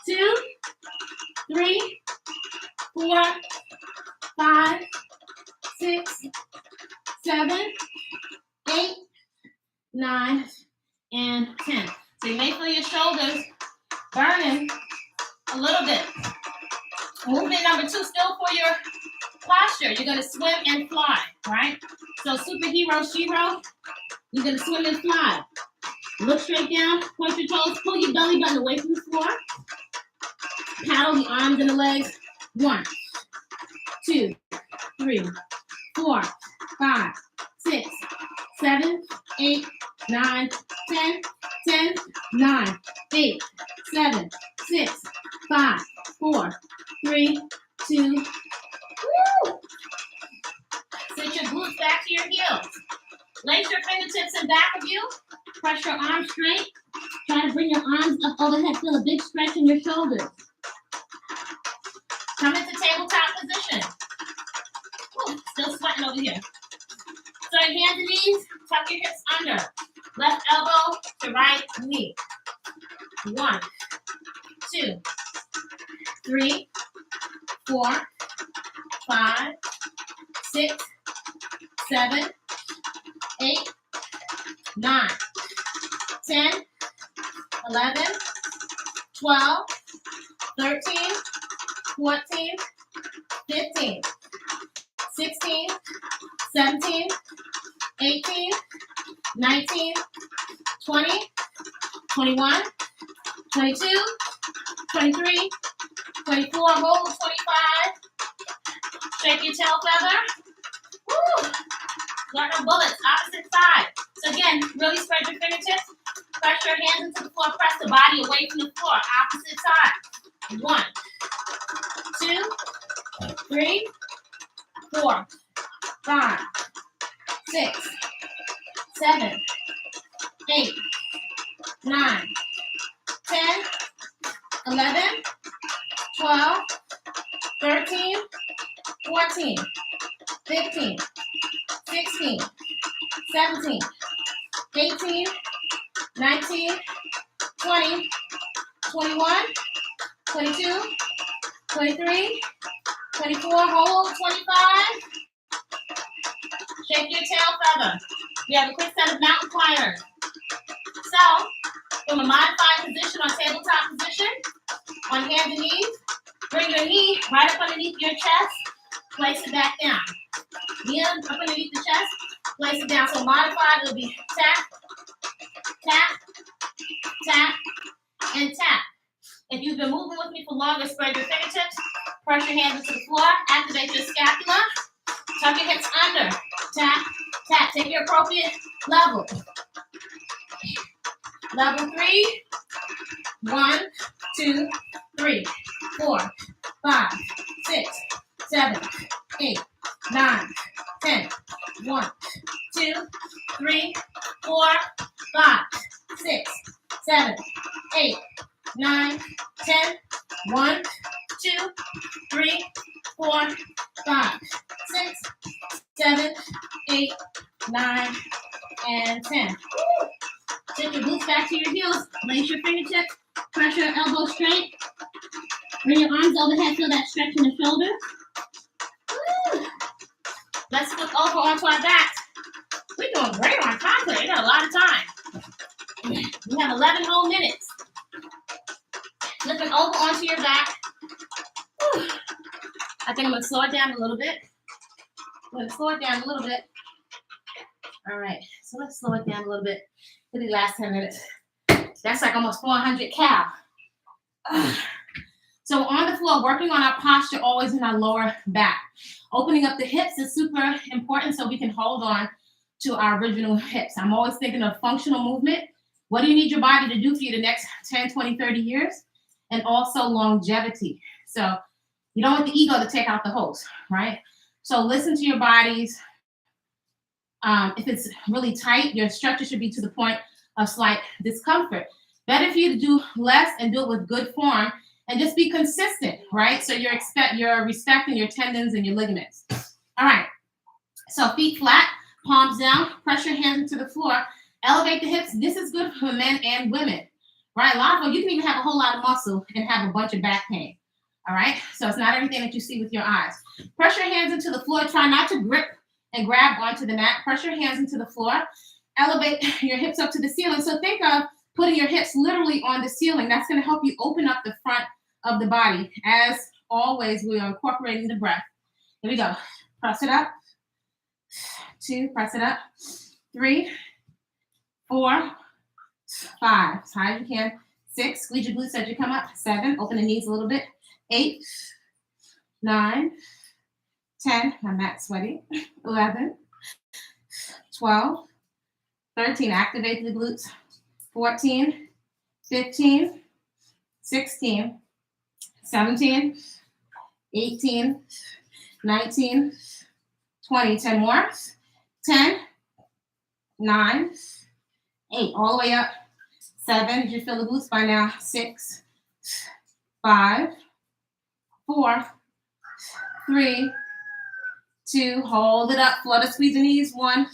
2, 3, 4, 5, 6, 7, 8, 9, and 10. So you may feel your shoulders burning a little bit. Movement number 2, still for your posture. You're going to swim and fly, right? So superhero, shiro, you're going to swim and fly. Look straight down, point your toes, pull your belly button away from the floor. Paddle the arms and the legs. 1, 2, 3, 4, 5, 6, 7, 8, 9, 10, 10, 9, 8, 7, 6, 5, 4, 3, 2. Woo! Sit your glutes back to your heels. Lace your fingertips in back of you. Press your arms straight. Try to bring your arms up overhead. Feel a big stretch in your shoulders. Come into tabletop position. Ooh, still sweating over here. So hands and knees, tuck your hips under. Left elbow to right knee. 1, 2, 3, 4, 5, 6, 7, 8, 9, 10, 11, 12, 13, 14, 15, 16, 17, 18, 19, 20, 21, 22, 23, 24, roll 25. Shake your tail feather. Woo! Learn the bullets, opposite side. So again, really spread your fingertips. Press your hands into the floor. Press the body away from the floor. Opposite side. 1, 2, 3, 4, 5, 6, 7, 8, 9, 10, 11, 12, 13, 14, 15, 16, 17, 18, 19, 20, 21, 22, 23, 24, hold 25. Shake your tail feather. We have a quick set of mountain climbers. So, from a modified position or tabletop position, on hands and knees, bring your knee right up underneath your chest, place it back down. Knee up underneath the chest, place it down. So modified, it'll be tap, tap, tap, and tap. If you've been moving with me for longer, spread your fingertips, press your hands into the floor, activate your scapula, tuck your hips under, tap, tap. Take your appropriate level. Level 3, 1, 2, 3, 4, 5, 6, 7, 8, 9, 10, 1, 2, 3, 4, 5, 6, 7, 8, 9, 10, 1, 2, 3, 4, 5, 6, 7, 8, 9, and 10. Take your glutes back to your heels. Lace your fingertips. Press your elbows straight. Bring your arms overhead. Feel that stretch in the shoulders. Woo. Let's flip over onto our backs. We're doing great on time today. We got a lot of time. We have 11 whole minutes. Flipping over onto your back. Woo. I think I'm going to slow it down a little bit. All right, so let's slow it down a little bit for the last 10 minutes. That's like almost 400 cal. So on the floor, working on our posture, always in our lower back. Opening up the hips is super important so we can hold on to our original hips. I'm always thinking of functional movement. What do you need your body to do for you the next 10, 20, 30 years? And also longevity. So you don't want the ego to take out the host, right? So listen to your bodies. If it's really tight, your structure should be to the point of slight discomfort. Better for you to do less and do it with good form and just be consistent, right? So you're respecting your tendons and your ligaments. All right. So feet flat, palms down, press your hands into the floor, elevate the hips. This is good for men and women, right? A lot of them, you can even have a whole lot of muscle and have a bunch of back pain. All right. So it's not everything that you see with your eyes. Press your hands into the floor. Try not to grip and grab onto the mat. Press your hands into the floor. Elevate your hips up to the ceiling. So think of putting your hips literally on the ceiling. That's going to help you open up the front of the body. As always, we are incorporating the breath. Here we go. Press it up. 2, press it up. 3, 4, 5, as high as you can. 6, squeeze your glutes as you come up. 7, open the knees a little bit. 8, 9, 10, my mat's sweaty. 11, 12, 13, activate the glutes. 14, 15, 16, 17, 18, 19, 20, 10 more. 10, 9, 8, all the way up. 7, did you feel the glutes by now? 6, 5, 4, 3, 2, hold it up, flutter, squeeze the knees. 1,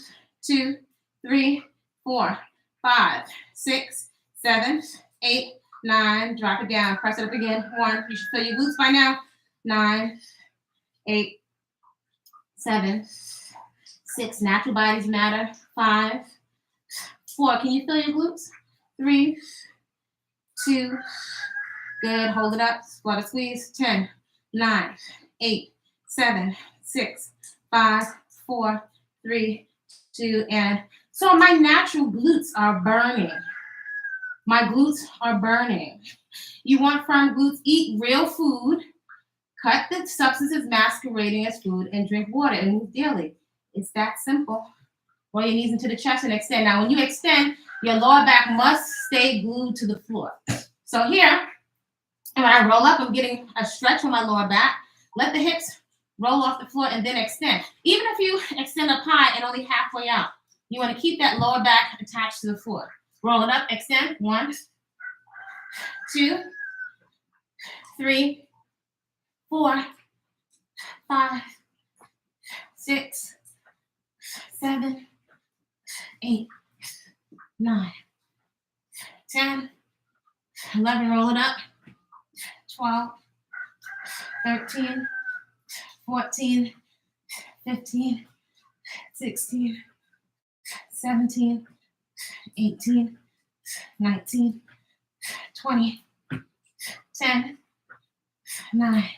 2, 3, 4, 5, 6, 7, 8, 9, drop it down, press it up again. 1, you should feel your glutes by now. 9, 8, 7, 6, natural bodies matter. 5, 4, can you feel your glutes? 3, 2, good, hold it up, flutter squeeze. 10, 9, 8, 7, 6, 5, 4, 3, 2, and so my natural glutes are burning. My glutes are burning. You want firm glutes, eat real food, cut the substances masquerading as food, and drink water and move daily. It's that simple. Roll your knees into the chest and extend. Now, when you extend, your lower back must stay glued to the floor. So here, and when I roll up, I'm getting a stretch on my lower back. Let the hips roll off the floor and then extend. Even if you extend up high and only halfway out, you want to keep that lower back attached to the floor. Roll it up, extend. 1, 2, 3, 4, 5, 6, 7, 8, 9, 10, 11, roll it up. 12, 13, 14, 15, 16, 17, 18, 19, 20, 10, 9,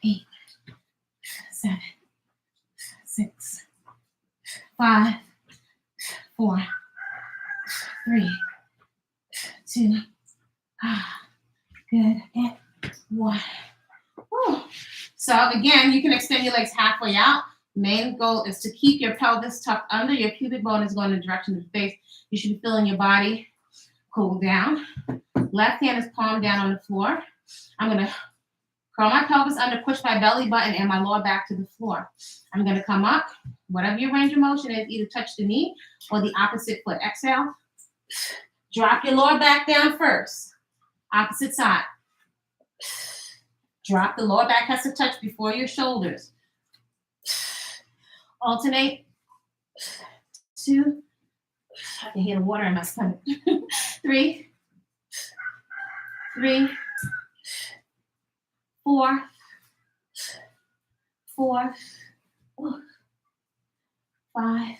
8, 7, 6, 5, 4, 3, 2, good, and 1. Whew. So again, you can extend your legs halfway out. Main goal is to keep your pelvis tucked under. Your pubic bone is going in the direction of the face. You should be feeling your body cool down. Left hand is palm down on the floor. I'm going to curl my pelvis under, push my belly button and my lower back to the floor. I'm going to come up. Whatever your range of motion is, either touch the knee or the opposite foot. Exhale. Drop your lower back down first. Opposite side. Drop. The lower back has to touch before your shoulders. Alternate. 2. I can hear the water in my stomach. 3. 3. 4. 4. 5.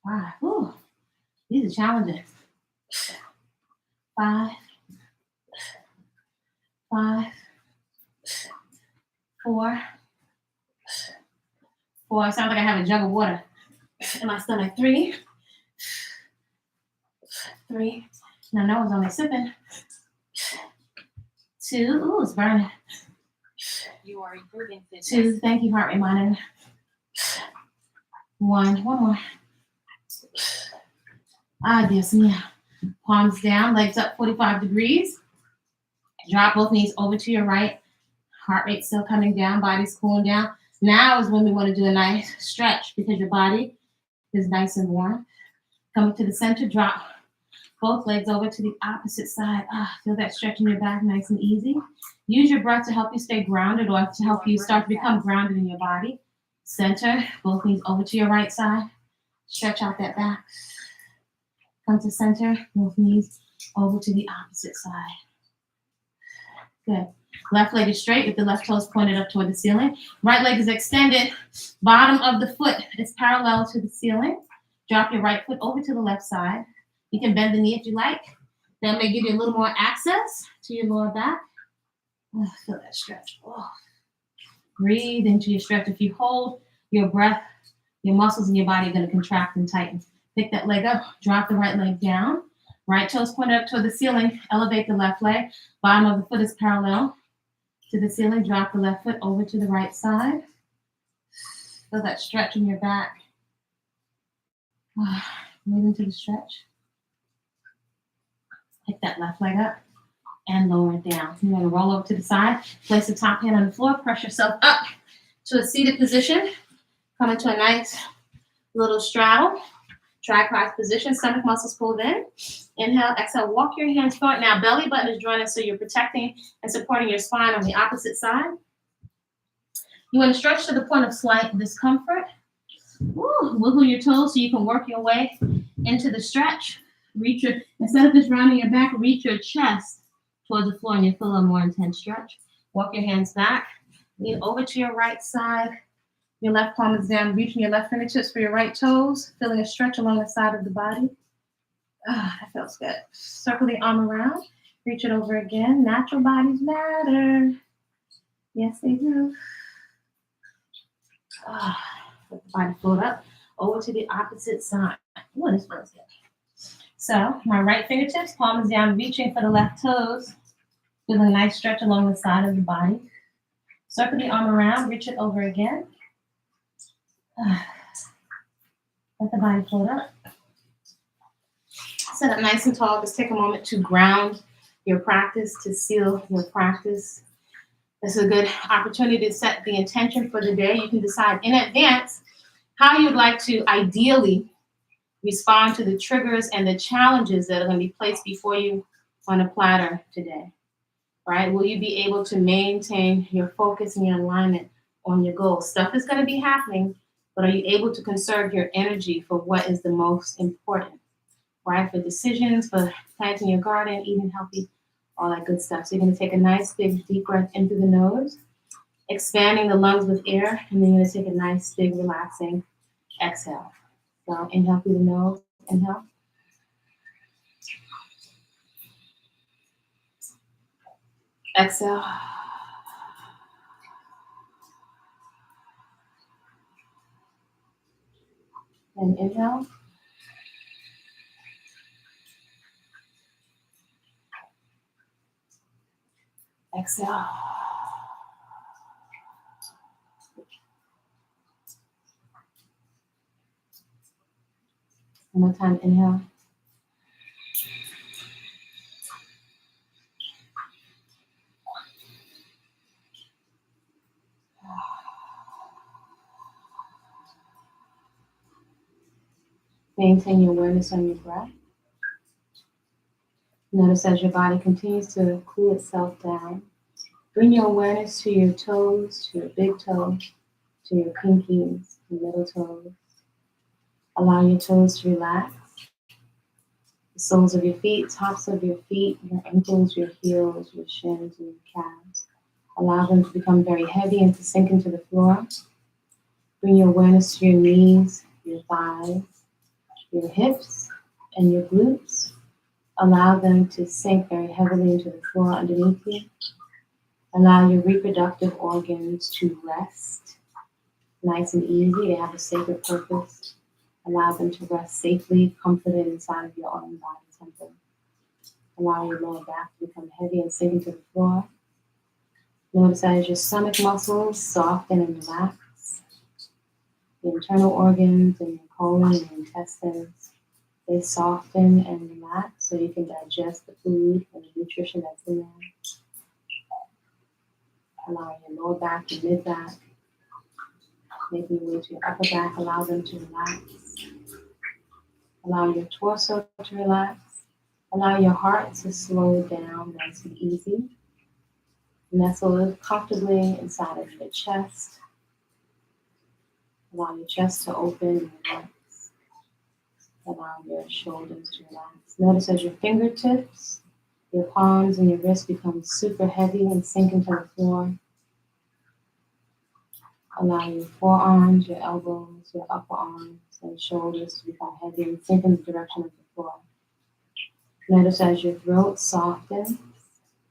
5. Ooh, these are challenging. 5. 5. 4. 4. It sounds like I have a jug of water in my stomach. 3. 3. No, no one's only sipping. 2. Ooh, it's burning. You are improving fitness. 2. Thank you, heart rate monitor. 1. One more. Dios mío. Palms down, legs up 45 degrees. Drop both knees over to your right. Heart rate still coming down, body's cooling down. Now is when we want to do a nice stretch because your body is nice and warm. Coming to the center, drop both legs over to the opposite side. Feel that stretch in your back, nice and easy. Use your breath to help you stay grounded or to help you start to become grounded in your body. Center, both knees over to your right side. Stretch out that back. Come to center, both knees over to the opposite side. Good. Left leg is straight with the left toes pointed up toward the ceiling. Right leg is extended. Bottom of the foot is parallel to the ceiling. Drop your right foot over to the left side. You can bend the knee if you like. That may give you a little more access to your lower back. Feel that stretch. Breathe into your stretch. If you hold your breath, your muscles in your body are going to contract and tighten. Pick that leg up. Drop the right leg down. Right toes pointed up toward the ceiling. Elevate the left leg. Bottom of the foot is parallel to the ceiling. Drop the left foot over to the right side. Feel that stretch in your back. Breathe into the stretch. Pick that left leg up and lower it down. You want to roll over to the side. Place the top hand on the floor. Press yourself up to a seated position. Come into a nice little straddle. Tricep position. Stomach muscles pulled in. Inhale, exhale. Walk your hands forward. Now belly button is joining, so you're protecting and supporting your spine on the opposite side. You want to stretch to the point of slight discomfort. Wiggle your toes so you can work your way into the stretch. Instead of just rounding your back, reach your chest towards the floor and you'll feel a more intense stretch. Walk your hands back. Lean over to your right side. Your left palm is down. Reaching your left fingertips for your right toes. Feeling a stretch along the side of the body. That feels good. Circle the arm around. Reach it over again. Natural bodies matter. Yes, they do. Let the body float up. Over to the opposite side. This feels good. So my right fingertips, palm is down, reaching for the left toes. Feeling a nice stretch along the side of the body. Circle the arm around, reach it over again. Let the body float up. Sit up nice and tall. Just take a moment to ground your practice, to seal your practice. This is a good opportunity to set the intention for the day. You can decide in advance how you'd like to ideally respond to the triggers and the challenges that are going to be placed before you on a platter today, right? Will you be able to maintain your focus and your alignment on your goals? Stuff is going to be happening, but are you able to conserve your energy for what is the most important, right? For decisions, for planting your garden, eating healthy, all that good stuff. So you're going to take a nice big deep breath in through the nose, expanding the lungs with air, and then you're going to take a nice big relaxing exhale. So inhale through the nose, inhale. Exhale. And inhale. Exhale. One more time, inhale. Maintain your awareness on your breath. Notice as your body continues to cool itself down. Bring your awareness to your toes, to your big toe, to your pinkies, your middle toes. Allow your toes to relax. The soles of your feet, tops of your feet, your ankles, your heels, your shins, and your calves. Allow them to become very heavy and to sink into the floor. Bring your awareness to your knees, your thighs, your hips, and your glutes. Allow them to sink very heavily into the floor underneath you. Allow your reproductive organs to rest nice and easy. They have a sacred purpose. Allow them to rest safely, comforted inside of your own body temple. Allow your lower back to become heavy and sink into the floor. Notice as your stomach muscles soften and relax. The internal organs and your colon and your intestines, they They soften and relax so you can digest the food and the nutrition that's in there. Allow your lower back and mid back, making your way to your upper back, allow them to relax. Allow your torso to relax. Allow your heart to slow down nice and easy. Nestle comfortably inside of your chest. Allow your chest to open and relax. Allow your shoulders to relax. Notice as your fingertips, your palms and your wrists become super heavy and sink into the floor. Allow your forearms, your elbows, your upper arms, and shoulders to become heavy and sink in the direction of the floor. Notice as your throat softens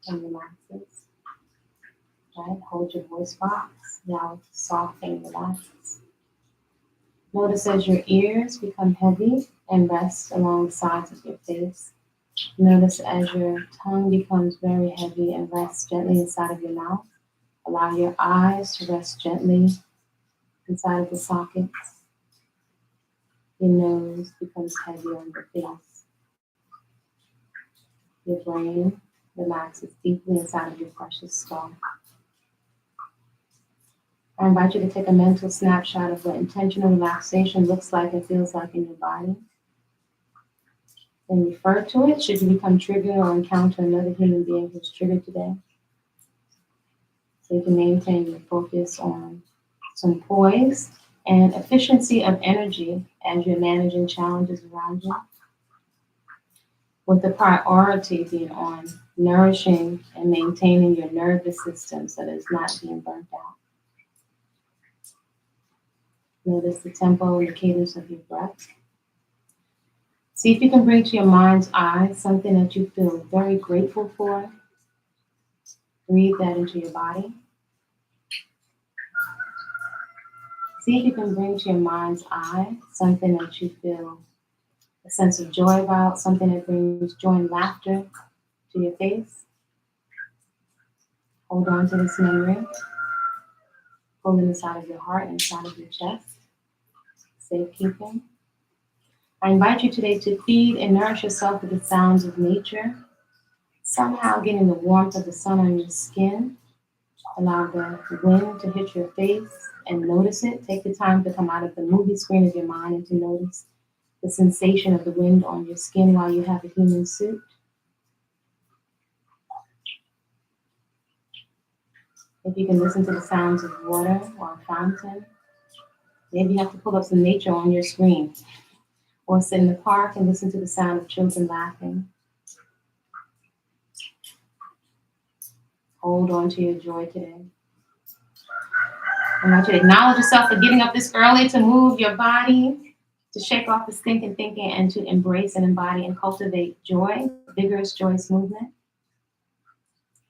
and relaxes. Right? Hold your voice box. Allow it to soften and relax. Notice as your ears become heavy and rest along the sides of your face. Notice as your tongue becomes very heavy and rests gently inside of your mouth. Allow your eyes to rest gently inside of the sockets. Your nose becomes heavy on your face. Your brain relaxes deeply inside of your precious skull. I invite you to take a mental snapshot of what intentional relaxation looks like and feels like in your body. Then refer to it should you become triggered or encounter another human being who's triggered today. So you can maintain your focus on some poise and efficiency of energy as you're managing challenges around you, with the priority being on nourishing and maintaining your nervous system so that it's not being burnt out. Notice the tempo and the cadence of your breath. See if you can bring to your mind's eye something that you feel very grateful for. Breathe that into your body. See if you can bring to your mind's eye something that you feel a sense of joy about, something that brings joy and laughter to your face. Hold on to this memory. Hold it inside of your heart and inside of your chest. Safekeeping. I invite you today to feed and nourish yourself with the sounds of nature. Somehow getting the warmth of the sun on your skin. Allow the wind to hit your face and notice it. Take the time to come out of the movie screen of your mind and to notice the sensation of the wind on your skin while you have a human suit. If you can listen to the sounds of water or a fountain, maybe you have to pull up some nature on your screen. Or sit in the park and listen to the sound of children laughing. Hold on to your joy today. I want you to acknowledge yourself for getting up this early to move your body, to shake off the stinking thinking, and to embrace and embody and cultivate joy, vigorous, joyous movement.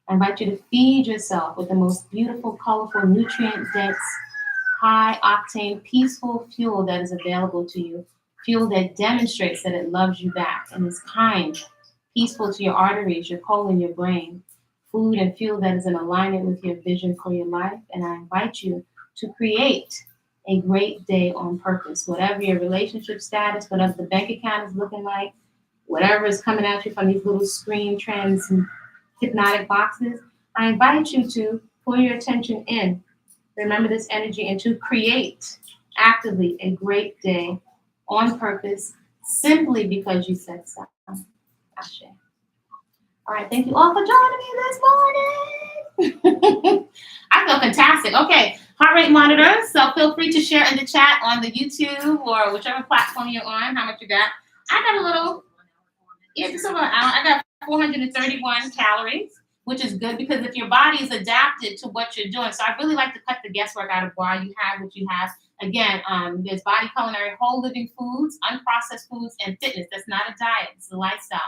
I invite you to feed yourself with the most beautiful, colorful, nutrient-dense, high-octane, peaceful fuel that is available to you. Fuel that demonstrates that it loves you back and is kind, peaceful to your arteries, your colon, your brain. Food and fuel that is in alignment with your vision for your life. And I invite you to create a great day on purpose. Whatever your relationship status, whatever the bank account is looking like, whatever is coming at you from these little screen trends and hypnotic boxes, I invite you to pull your attention in. Remember this energy and to create actively a great day on purpose, simply because you said so. Ashe. All right, thank you all for joining me this morning. I feel fantastic. Okay, heart rate monitor. So feel free to share in the chat on the YouTube or whichever platform you're on, how much you got. I got a little, just over an hour. I got 431 calories, which is good because if your body is adapted to what you're doing. So I really like to cut the guesswork out of why you have what you have. Again, there's Body-Culinary, whole living foods, unprocessed foods, and fitness. That's not a diet, it's a lifestyle.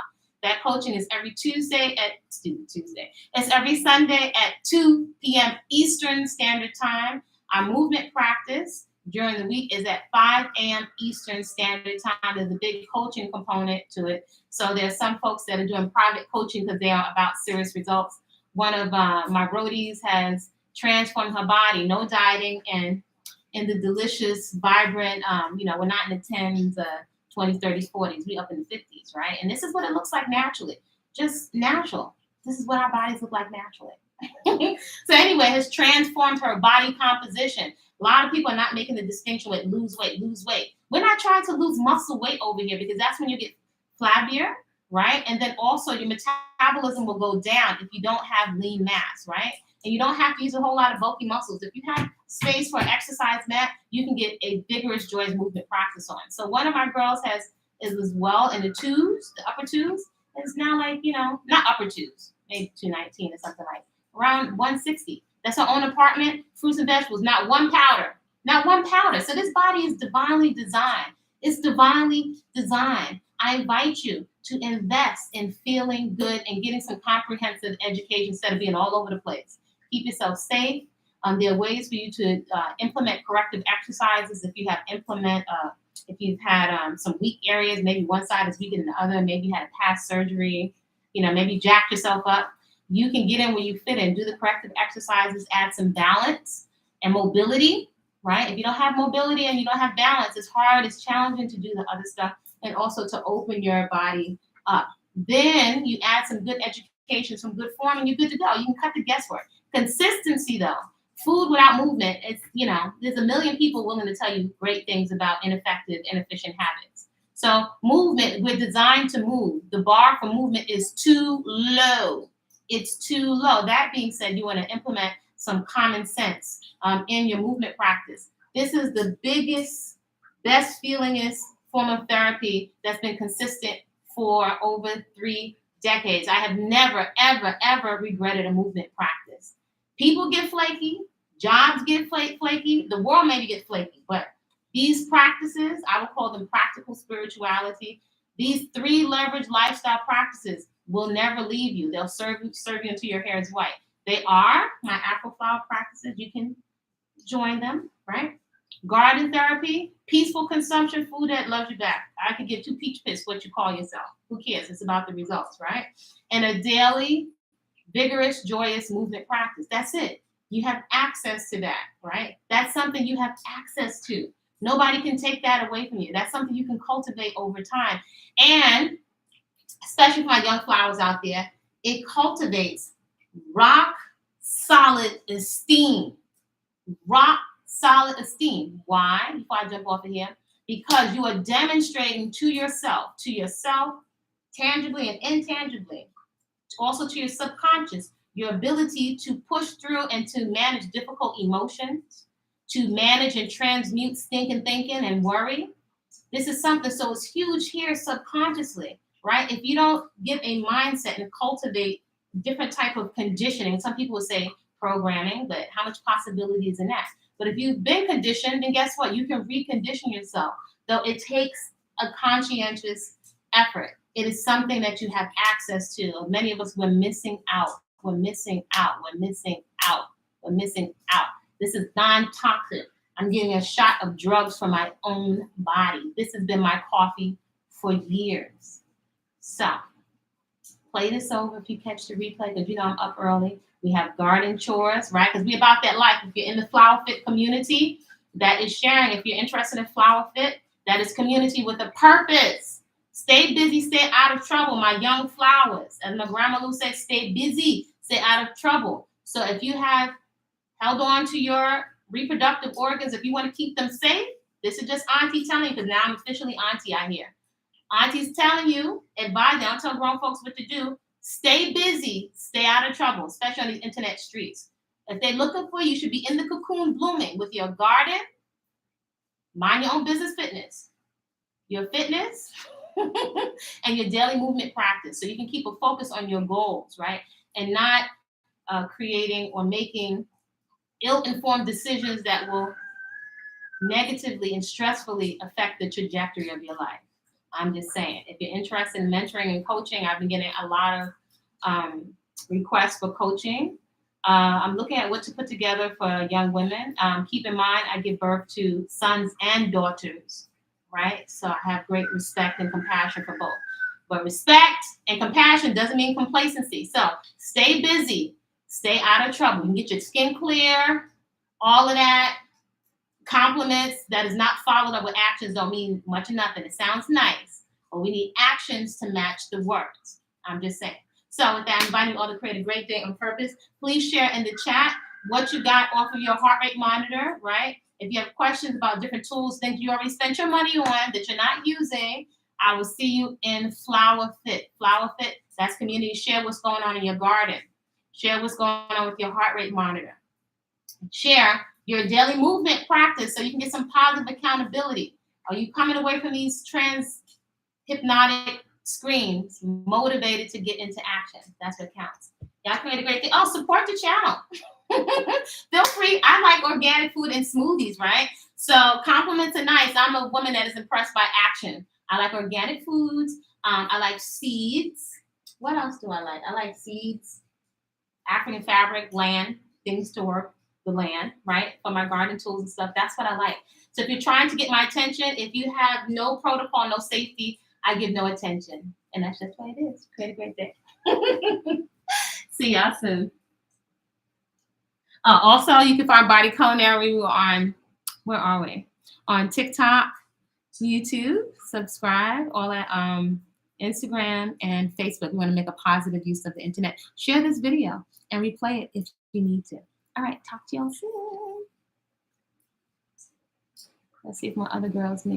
That coaching is every Tuesday. It's every Sunday at 2 p.m. Eastern Standard Time. Our movement practice during the week is at 5 a.m. Eastern Standard Time. There's a big coaching component to it. So there's some folks that are doing private coaching because they are about serious results. One of my roadies has transformed her body, no dieting, and in the delicious, vibrant, we're not in the 10s, 20s, 30s, 40s. We up in the 50s, right? And this is what it looks like naturally. Just natural. This is what our bodies look like naturally. So anyway, has transformed her body composition. A lot of people are not making the distinction with lose weight, lose weight. We're not trying to lose muscle weight over here because that's when you get flabbier, right? And then also your metabolism will go down if you don't have lean mass, right? And you don't have to use a whole lot of bulky muscles. If you have space for an exercise mat, you can get a vigorous, joyous movement practice on. So one of my girls is as well in the twos, the upper twos. It's now like, not upper twos, maybe 219 or something like around 160. That's her own apartment, fruits and vegetables, not one powder. Not one powder. So this body is divinely designed. It's divinely designed. I invite you to invest in feeling good and getting some comprehensive education instead of being all over the place. Keep yourself safe. There are ways for you to implement corrective exercises if you've had some weak areas, maybe one side is weaker than the other, maybe you had a past surgery, maybe jacked yourself up. You can get in where you fit in, do the corrective exercises, add some balance and mobility, right? If you don't have mobility and you don't have balance, it's hard, it's challenging to do the other stuff, and also to open your body up. Then you add some good education, some good form, and you're good to go. You can cut the guesswork. Consistency, though. Food without movement, there's a million people willing to tell you great things about ineffective, inefficient habits. So movement, we're designed to move. The bar for movement is too low. It's too low. That being said, you want to implement some common sense in your movement practice. This is the biggest, best feelingest form of therapy that's been consistent for over 3 decades. I have never, ever, ever regretted a movement practice. People get flaky, jobs get flaky, the world maybe get flaky, but these practices, I would call them practical spirituality. These 3 leverage lifestyle practices will never leave you. They'll serve you until your hair is white. They are my Afro flower practices. You can join them, right? Garden therapy, peaceful consumption, food that loves you back. I could give 2 peach pits what you call yourself. Who cares? It's about the results, right? And a daily, vigorous, joyous movement practice. That's it. You have access to that, right? That's something you have access to. Nobody can take that away from you. That's something you can cultivate over time. And especially for my young flowers out there, it cultivates rock solid esteem. Rock solid esteem. Why? Before I jump off of here, because you are demonstrating to yourself, tangibly and intangibly, also to your subconscious, your ability to push through and to manage difficult emotions, to manage and transmute stinking thinking and worry. This is something, so it's huge here subconsciously, right? If you don't get a mindset and cultivate different type of conditioning, some people would say programming, but how much possibility is in that? But if you've been conditioned, then guess what? You can recondition yourself, though it takes a conscientious effort. It is something that you have access to. Many of us, we're missing out. We're missing out. We're missing out. We're missing out. This is non-toxic. I'm getting a shot of drugs for my own body. This has been my coffee for years. So play this over if you catch the replay, because I'm up early. We have garden chores, right? Because we're about that life. If you're in the Flower Fit community, that is sharing. If you're interested in Flower Fit, that is community with a purpose. Stay busy, stay out of trouble, my young flowers. As my grandma Lou said, stay busy, stay out of trouble. So if you have held on to your reproductive organs, if you want to keep them safe, this is just Auntie telling you, because now I'm officially Auntie out here. Auntie's telling you, advise, don't tell grown folks what to do. Stay busy, stay out of trouble, especially on these internet streets. If they're looking for you, you should be in the cocoon blooming with your garden, mind your own business fitness, your fitness, and your daily movement practice. So you can keep a focus on your goals, right? And not creating or making ill-informed decisions that will negatively and stressfully affect the trajectory of your life. I'm just saying, if you're interested in mentoring and coaching, I've been getting a lot of requests for coaching. I'm looking at what to put together for young women. Keep in mind, I give birth to sons and daughters, right? So I have great respect and compassion for both. But respect and compassion doesn't mean complacency. So stay busy, stay out of trouble. You can get your skin clear, all of that. Compliments that is not followed up with actions don't mean much or nothing. It sounds nice, but we need actions to match the words. I'm just saying. So with that, I'm inviting you all to create a great day on purpose. Please share in the chat what you got off of your heart rate monitor, right? If you have questions about different tools, things you already spent your money on that you're not using, I will see you in Flower Fit. Flower Fit, that's community. Share what's going on in your garden. Share what's going on with your heart rate monitor. Share your daily movement practice so you can get some positive accountability. Are you coming away from these hypnotic screens motivated to get into action? That's what counts. Y'all create a great thing. Oh, support the channel. Feel free. I like organic food and smoothies, right? So compliments are nice. I'm a woman that is impressed by action. I like organic foods. I like seeds. What else do I like? I like seeds, African fabric, land, things to work the land, right? For my garden tools and stuff. That's what I like. So if you're trying to get my attention, if you have no protocol, no safety, I give no attention. And that's just what it is. Create a great day. See y'all soon. Also, you can find Body-Culinary. We're on, where are we? On TikTok, YouTube, subscribe, all at Instagram and Facebook. We want to make a positive use of the internet. Share this video and replay it if you need to. All right, talk to y'all soon. Let's see if my other girls may.